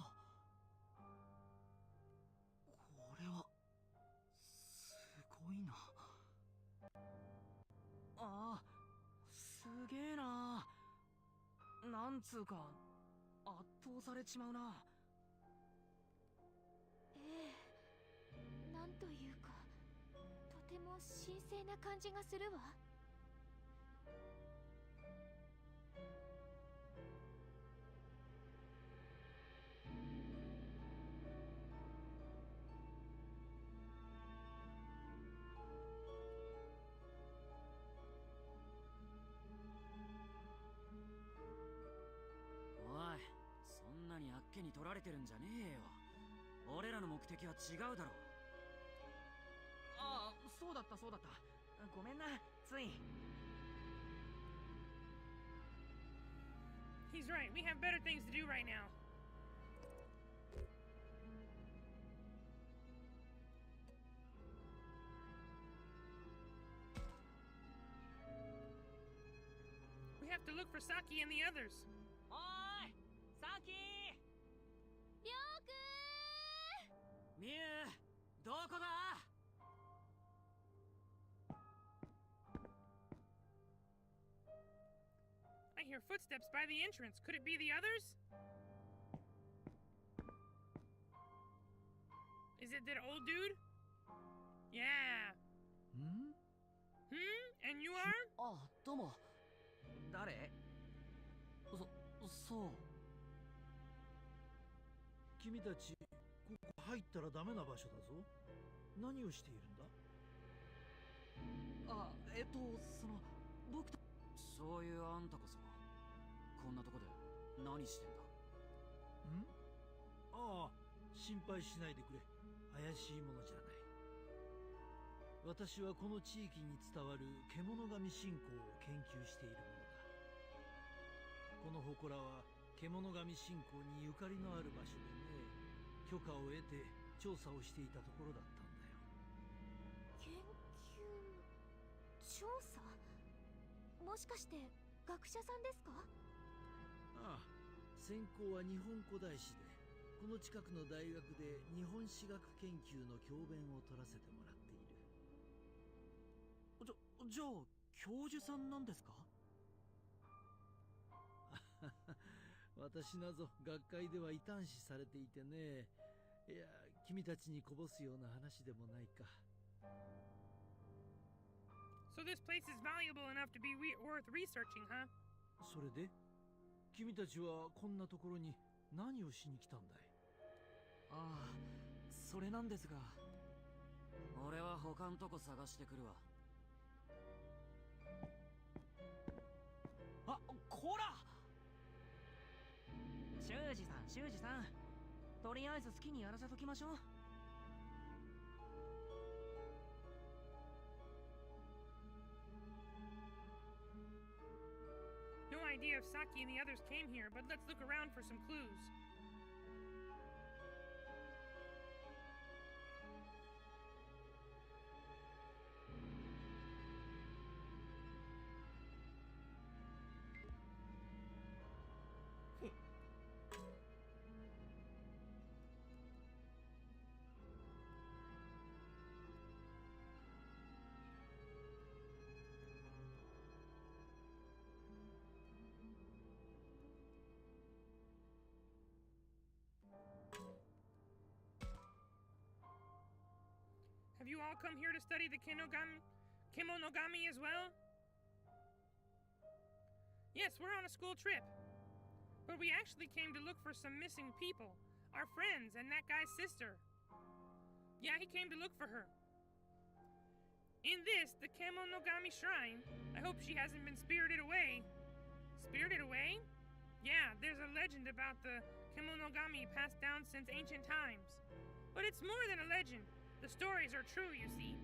これはすごいな。ああ、すげえな。なんつうか圧倒されちまうな。ええ、なんというか、とても神聖な感じがするわ。おい、そんなにあっけに取られてるんじゃねえよ。俺らの目的は違うだろ。ああ、そうだったそうだった。ごめんな、つい。He's right. We have better things to do right now. We have to look for Saki and the others. おーい、サキー。りょうくん。ミュウ、どこだ？ I hear footsteps by the entrance. Could it be the others? Is it that old dude? Yeah. ん？ And you are? あ、どうも。誰？そう。君たち、ここ入ったらダメな場所だぞ。何をしているんだ？あ、僕と。そういうあんたこそ、こんなとこで何してんだ？ん？ああ、心配しないでくれ。怪しいものじゃない。私はこの地域に伝わる獣神信仰を研究しているものだ。この祠は獣神信仰にゆかりのある場所でね、許可を得て調査をしていたところだったんだよ。研究調査？もしかして学者さんですか？ああ、専攻は日本古代史で、この近くの大学で日本史学研究の教鞭を取らせてもらっている。じゃあ教授さんなんですか？私なぞ学会では異端視されていてね。いや、君たちにこぼすような話でもないか。So this place is valuable enough to be worth researching, huh? それで君たちはこんなところに何をしに来たんだい？ああ、それなんですが。俺は他んとこ探してくるわ。あ、こら！修二さん、修二さん。とりあえず好きにやらせときましょう。No idea if Saki and the others came here, but let's look around for some clues. Have you all come here to study the Kemonogami as well? Yes, we're on a school trip. But we actually came to look for some missing people. Our friends and that guy's sister. Yeah, he came to look for her. In this, the Kemonogami shrine, I hope she hasn't been spirited away. Spirited away? Yeah, there's a legend about the Kemonogami passed down since ancient times. But it's more than a legend. The stories are true, you see.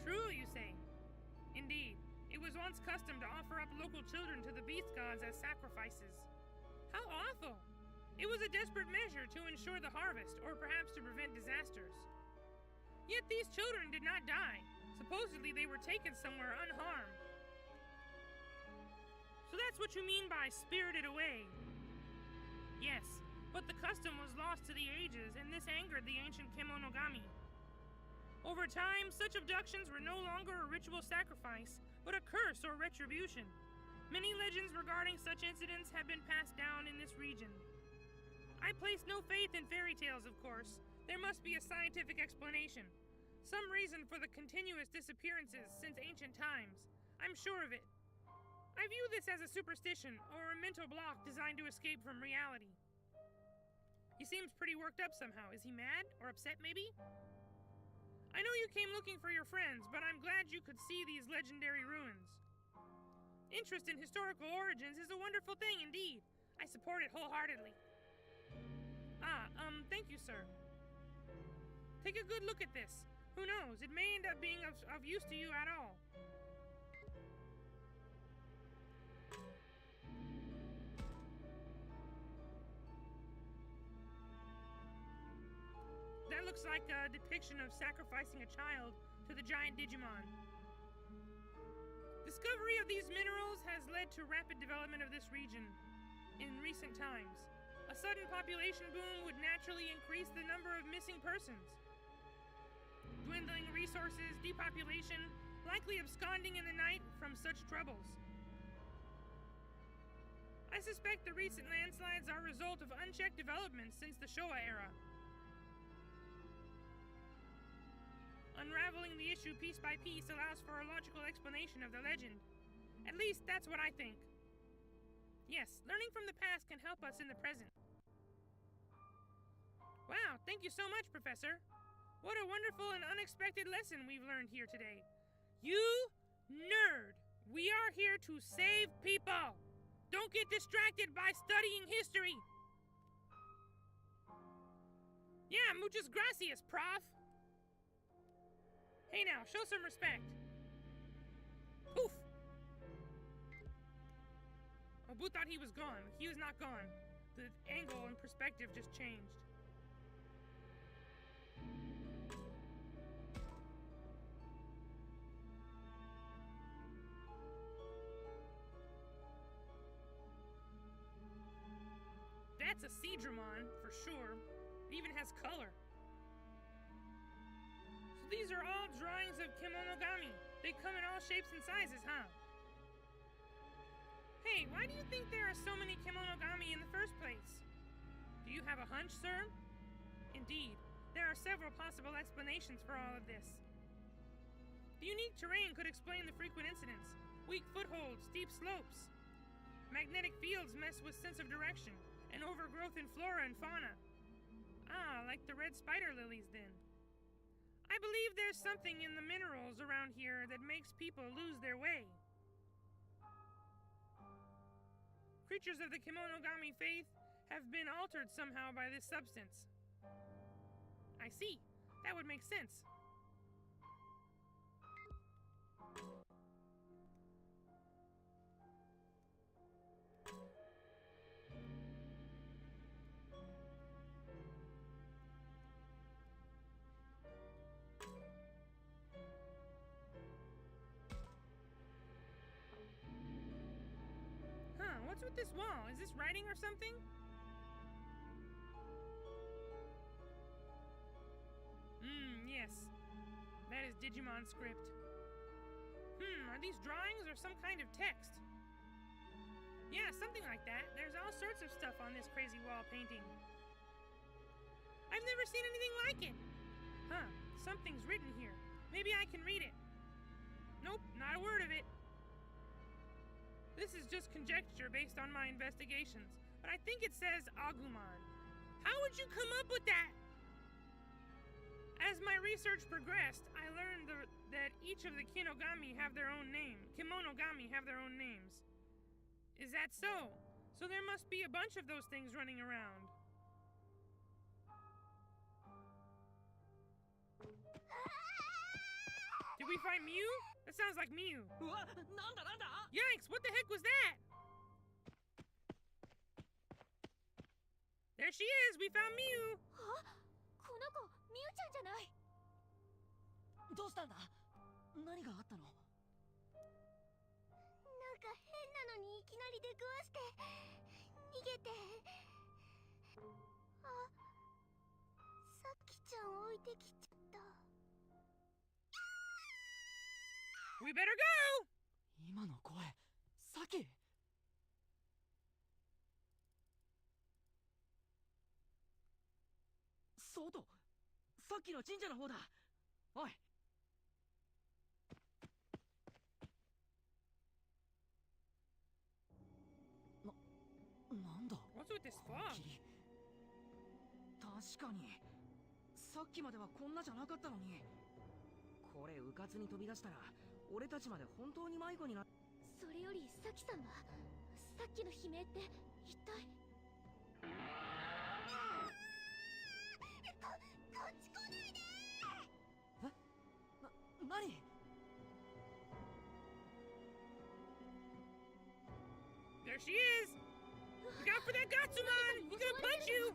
True, you say? Indeed. It was once custom to offer up local children to the beast gods as sacrifices. How awful! It was a desperate measure to ensure the harvest, or perhaps to prevent disasters. Yet these children did not die. Supposedly they were taken somewhere unharmed. So that's what you mean by spirited away? Yes, but the custom was lost to the ages, and this angered the ancient Kemonogami. Over time, such abductions were no longer a ritual sacrifice, but a curse or retribution. Many legends regarding such incidents have been passed down in this region. I place no faith in fairy tales, of course, There must be a scientific explanation. Some reason for the continuous disappearances since ancient times. I'm sure of it. I view this as a superstition or a mental block designed to escape from reality. He seems pretty worked up somehow. Is he mad or upset maybe? I know you came looking for your friends, but I'm glad you could see these legendary ruins. Interest in historical origins is a wonderful thing indeed. I support it wholeheartedly. Thank you, sir. Take a good look at this. Who knows, it may end up being of use to you at all. That looks like a depiction of sacrificing a child to the giant Digimon. Discovery of these minerals has led to rapid development of this region in recent times. A sudden population boom would naturally increase the number of missing persons. Dwindling resources, depopulation, likely absconding in the night from such troubles. I suspect the recent landslides are a result of unchecked developments since the Showa era. Unraveling the issue piece by piece allows for a logical explanation of the legend. At least that's what I think. Yes, learning from the past can help us in the present. Wow, thank you so much, Professor. What a wonderful and unexpected lesson we've learned here today. You nerd! We are here to save people! Don't get distracted by studying history! Yeah, muchas gracias, Prof! Hey now, show some respect. Poof! Oh, Buu thought he was gone. He was not gone. The angle and perspective just changed. That's a Seadramon, for sure. It even has color. So these are all drawings of Kemonogami. They come in all shapes and sizes, huh? Hey, why do you think there are so many Kemonogami in the first place? Do you have a hunch, sir? Indeed, there are several possible explanations for all of this. The unique terrain could explain the frequent incidents. Weak footholds, steep slopes. Magnetic fields mess with sense of direction, and overgrowth in flora and fauna. Ah, like the red spider lilies then. I believe there's something in the minerals around here that makes people lose their way. Creatures of the Kemonogami faith have been altered somehow by this substance. I see. That would make sense. What's with this wall? Is this writing or something? Yes. That is Digimon script. Are these drawings or some kind of text? Yeah, something like that. There's all sorts of stuff on this crazy wall painting. I've never seen anything like it. Huh, something's written here. Maybe I can read it. Nope, not a word of it. This is just conjecture based on my investigations, but I think it says Agumon. How would you come up with that? As my research progressed, I learned that each of the Kinogami have their own name. Kemonogami have their own names. Is that so? So there must be a bunch of those things running around. Did we find Mew? That sounds like Mew. Yikes, what the heck was that? There she is, we found Mew. この子ミュウちゃんじゃない。どうしたんだ？何があったの？なんか変なのにいきなり出くわして逃げて。あ、さっきちゃん置いてきちゃった。 We better go! 今の声、サキ。そうと、さっきの神社の方だ。おい。なんだ What's with this この fog? 霧。確かに。さっきまではこんなじゃなかったのに。これ、うかつに飛び出したら、俺たちまで本当に迷子にな。それよりサキさんはさっきの悲鳴って一体。こっち来ないで。何？ There she is! Look out for that Gatsumon! He's gonna punch you!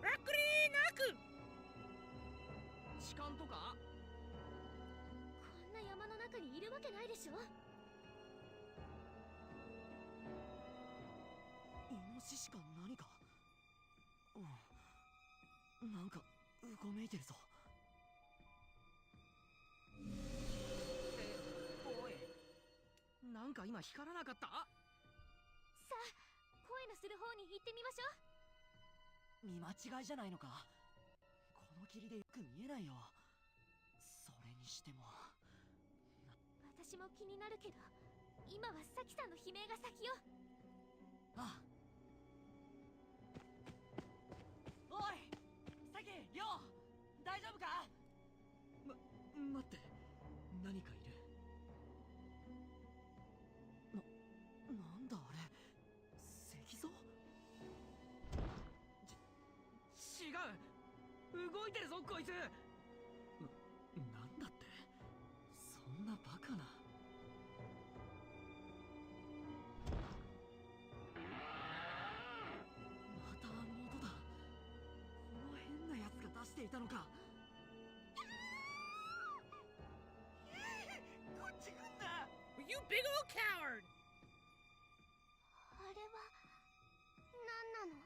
Rakuri Naku! 痴漢とか？こんな山の中にいるわけないでしょ。イノシシか何か。うん。なんかうごめいてるぞ。おい。なんか今光らなかった？さあ、声のする方に行ってみましょう。見間違いじゃないのか。この霧でよく見えないよ。それにしても。私も気になるけど、今はサキさんの悲鳴が先よ。ああ。おい、サキ、リョウ、大丈夫か？待って、何かいる。なんだあれ、石像？違う。動いてるぞこいつ。なんだって、そんなバカな。またあの音だ。この変なやつが出していたのか。こっち来んな。 You big old coward! あれは何なの？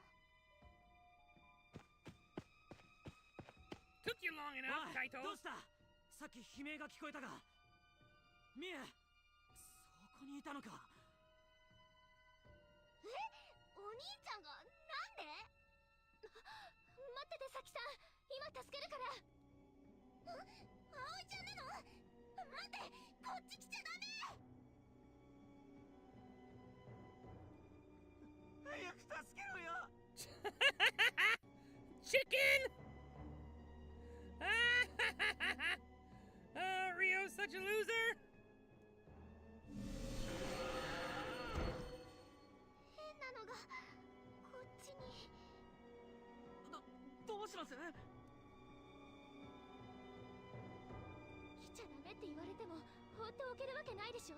Took you long enough, おい、 Kaito. どうした？さっき悲鳴が聞こえたが。ミエ、そこにいたのか。お兄ちゃんがなんで？待っててサキさん、今助けるから。葵ちゃんなの？待って、こっち来ちゃダメ。早く助けろよ。Chicken! Oh, Rio's such a loser! 変なのがこっちに。どうします？来ちゃダメって言われても放っておけるわけないでしょ。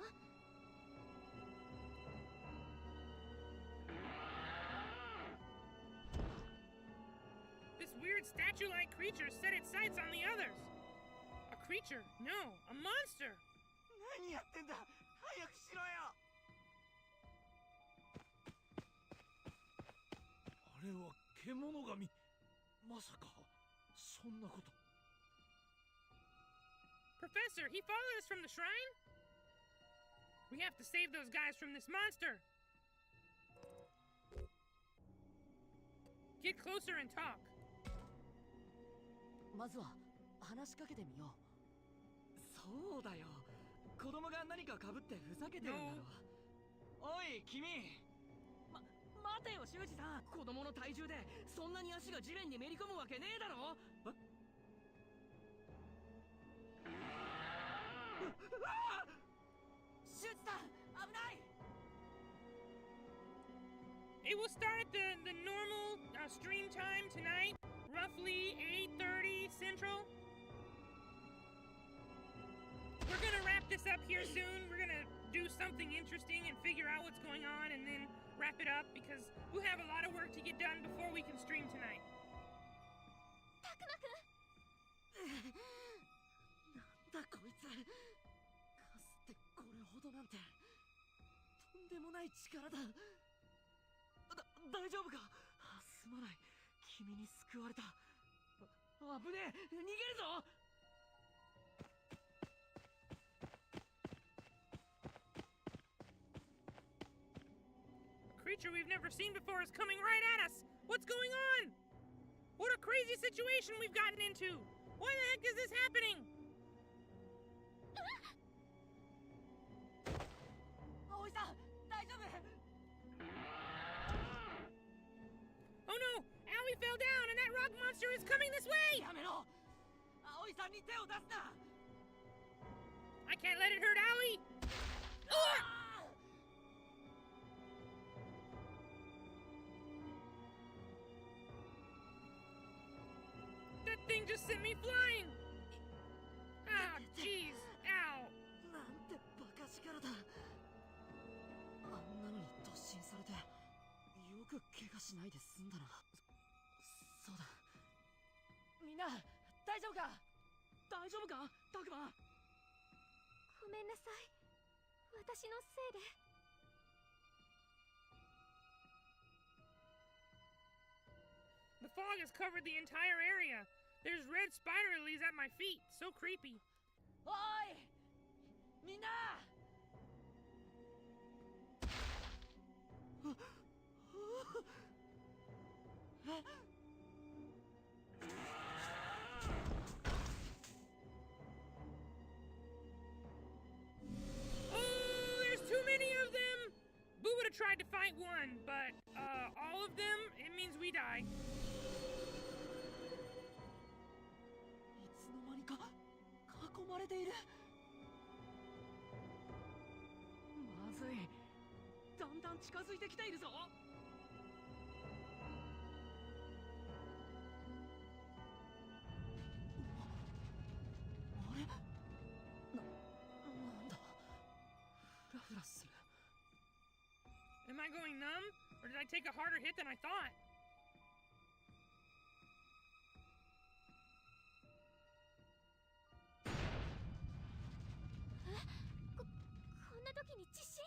This weird statue-like creature set its sights on the others. A creature? No, a monster! 何やってんだ。早くしろよ。あれは獣神。まさかそんなこと。 Professor, he followed us from the shrine? We have to save those guys from this monster. Get closer and talk. まずは話しかけてみよう。そうだよ。子供が何か被ってふざけてるんだろう。おい君。待てよ修二さん。子供の体重でそんなに足が地面にめり込むわけねえだろ。修二さん、危ない。 It will start at the normal stream time tonight, roughly 8:30 Central. We're gonna wrap this up here soon. We're gonna do something interesting and figure out what's going on and then wrap it up because we have a lot of work to get done before we can stream tonight. たくまくん。なんだこいつ。かすってこれほどなんて。とんでもない力だ。大丈夫か？すまない。君に救われた。危ねえ。逃げるぞ。 A creature we've never seen before is coming right at us. What's going on? What a crazy situation we've gotten into! Why the heck is this happening? Aoi-san, 大丈夫? Oh no! Aoi fell down and that rock monster is coming this way! やめろ! Aoi-san に手を出すな! I can't let it hurt Aoi! Oh! That thing just sent me flying! Ah, jeez! Ow! なんてバカ力だ。あんなのに突進されて、よく怪我しないで済んだな。そうだ。みんな、大丈夫か？大丈夫か？タクマ。ごめんなさい。私のせいで。The fog has covered the entire area. There's red spider lilies at my feet. So creepy. おい！みんな！Oh, there's too many of them! Boo would have tried to fight one, but, all of them, it means we die. いつの間にか囲まれている。まずい。だんだん近づいてきているぞ。あれ？なんだ。フラフラする。Am I going numb? Or did I take a harder hit than I thought? こんな時に地震？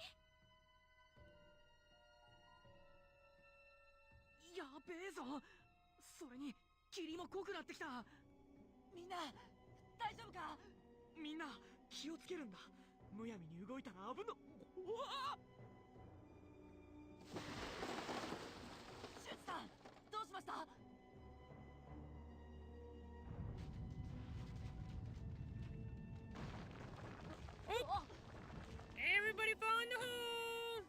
やべえぞ。それに霧も濃くなってきた。みんな大丈夫か？みんな気をつけるんだ。むやみに動いたら危の。うわ！シュウチさん、どうしました？ Oh! Everybody fall in the hole!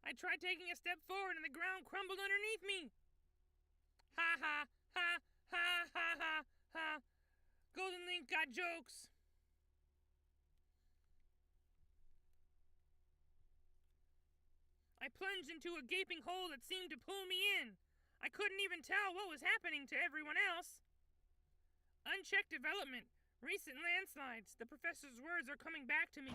I tried taking a step forward and the ground crumbled underneath me. Ha ha ha ha ha ha ha. Golden Link got jokes. I plunged into a gaping hole that seemed to pull me in. I couldn't even tell what was happening to everyone else. Unchecked development. Recent landslides. The professor's words are coming back to me.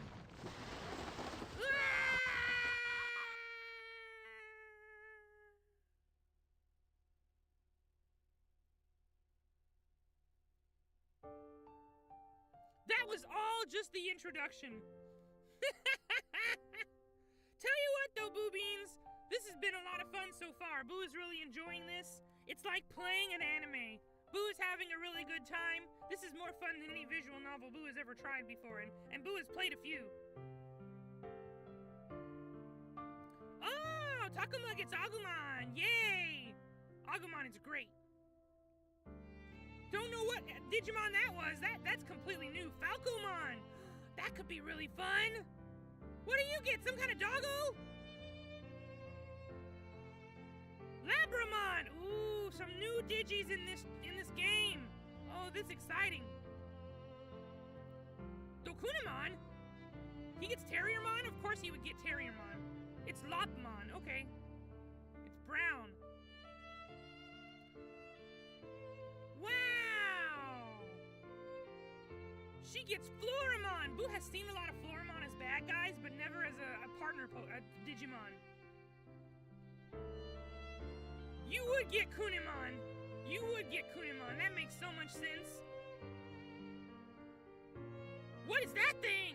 That was all just the introduction. Tell you what though, Buu Beans, this has been a lot of fun so far. Boo is really enjoying this. It's like playing an anime. Boo is having a really good time. This is more fun than any visual novel Boo has ever tried before, and Boo has played a few. Oh, Takuma gets Agumon! Yay! Agumon is great. Don't know what Digimon that was. That's completely new. Falcomon! That could be really fun. What do you get? Some kind of doggo? Labramon! Ooh, some new Digis in this game. Oh, this is exciting. Dokunimon? He gets Terriermon? Of course he would get Terriermon. It's Lopmon, okay. It's brown. Wow! She gets Floramon! Boo has seen a lot of Floramon as bad guys, but never as a partner Digimon. You would get Kunimon. You would get Kunimon. That makes so much sense. What is that thing?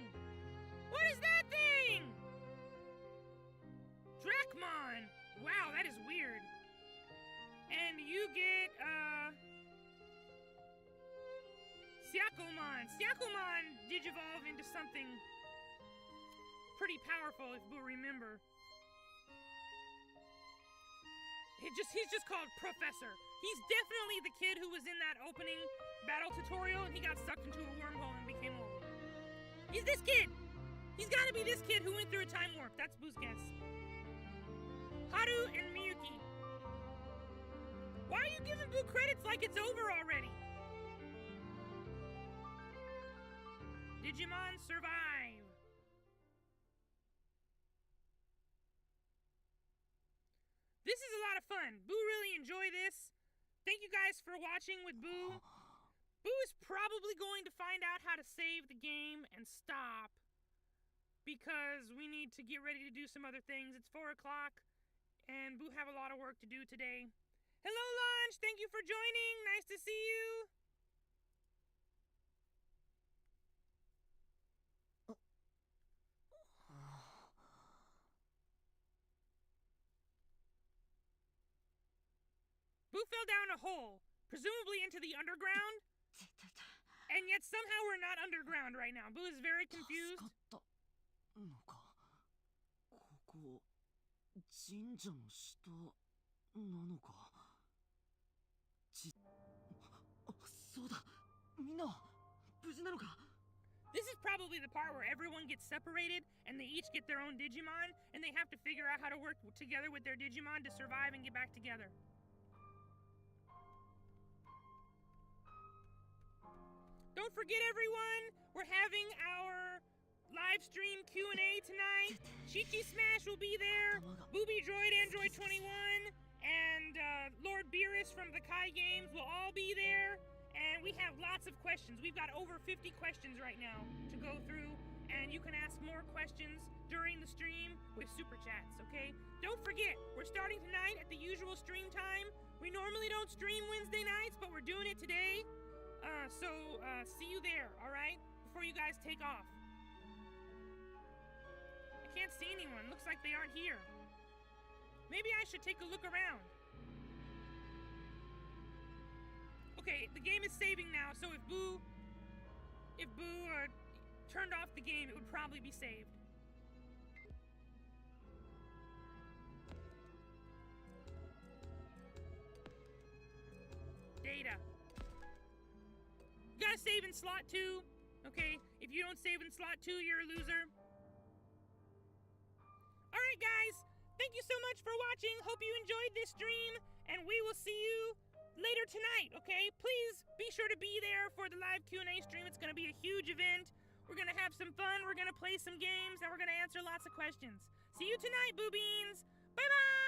What is that thing? Dracmon. Wow, that is weird. And you get, Syakomon. Syakomon digivolve into something pretty powerful if Boo remember. He's just called Professor. He's definitely the kid who was in that opening battle tutorial and he got sucked into a wormhole and became old. He's this kid! He's gotta be this kid who went through a time warp. That's Buu's guess. Haru and Miyuki. Why are you giving Buu credits like it's over already? Digimon survive. This is a lot of fun. Buu really enjoy this. Thank you guys for watching with Buu. Buu is probably going to find out how to save the game and stop because we need to get ready to do some other things. It's 4 o'clock and Buu have a lot of work to do today. Hello, Lunch. Thank you for joining. Nice to see you. Buu fell down a hole, presumably into the underground, and yet somehow we're not underground right now. Buu is very confused. のか。ここ、神社の下なのか。そうだ。みんなは無事なのか。This is probably the part where everyone gets separated and they each get their own Digimon and they have to figure out how to work together with their Digimon to survive and get back together. Don't forget, everyone, we're having our live stream Q&A tonight. Chi-Chi Smash will be there. Booby Droid Android 21 and Lord Beerus from the Kai Games will all be there. And we have lots of questions. We've got over 50 questions right now to go through. And you can ask more questions during the stream with Super Chats, okay? Don't forget, we're starting tonight at the usual stream time. We normally don't stream Wednesday nights, but we're doing it today. So see you there, alright? Before you guys take off. I can't see anyone. Looks like they aren't here. Maybe I should take a look around. Okay, the game is saving now, so if Buu turned off the game, it would probably be saved. Data. You gotta save in slot 2. Okay, if you don't save in slot 2, you're a loser. Alright guys, thank you so much for watching. Hope you enjoyed this stream, and we will see you later tonight, okay? Please be sure to be there for the live Q&A stream. It's gonna be a huge event. We're gonna have some fun, we're gonna play some games, and we're gonna answer lots of questions. See you tonight, Buu Beans! Bye-bye!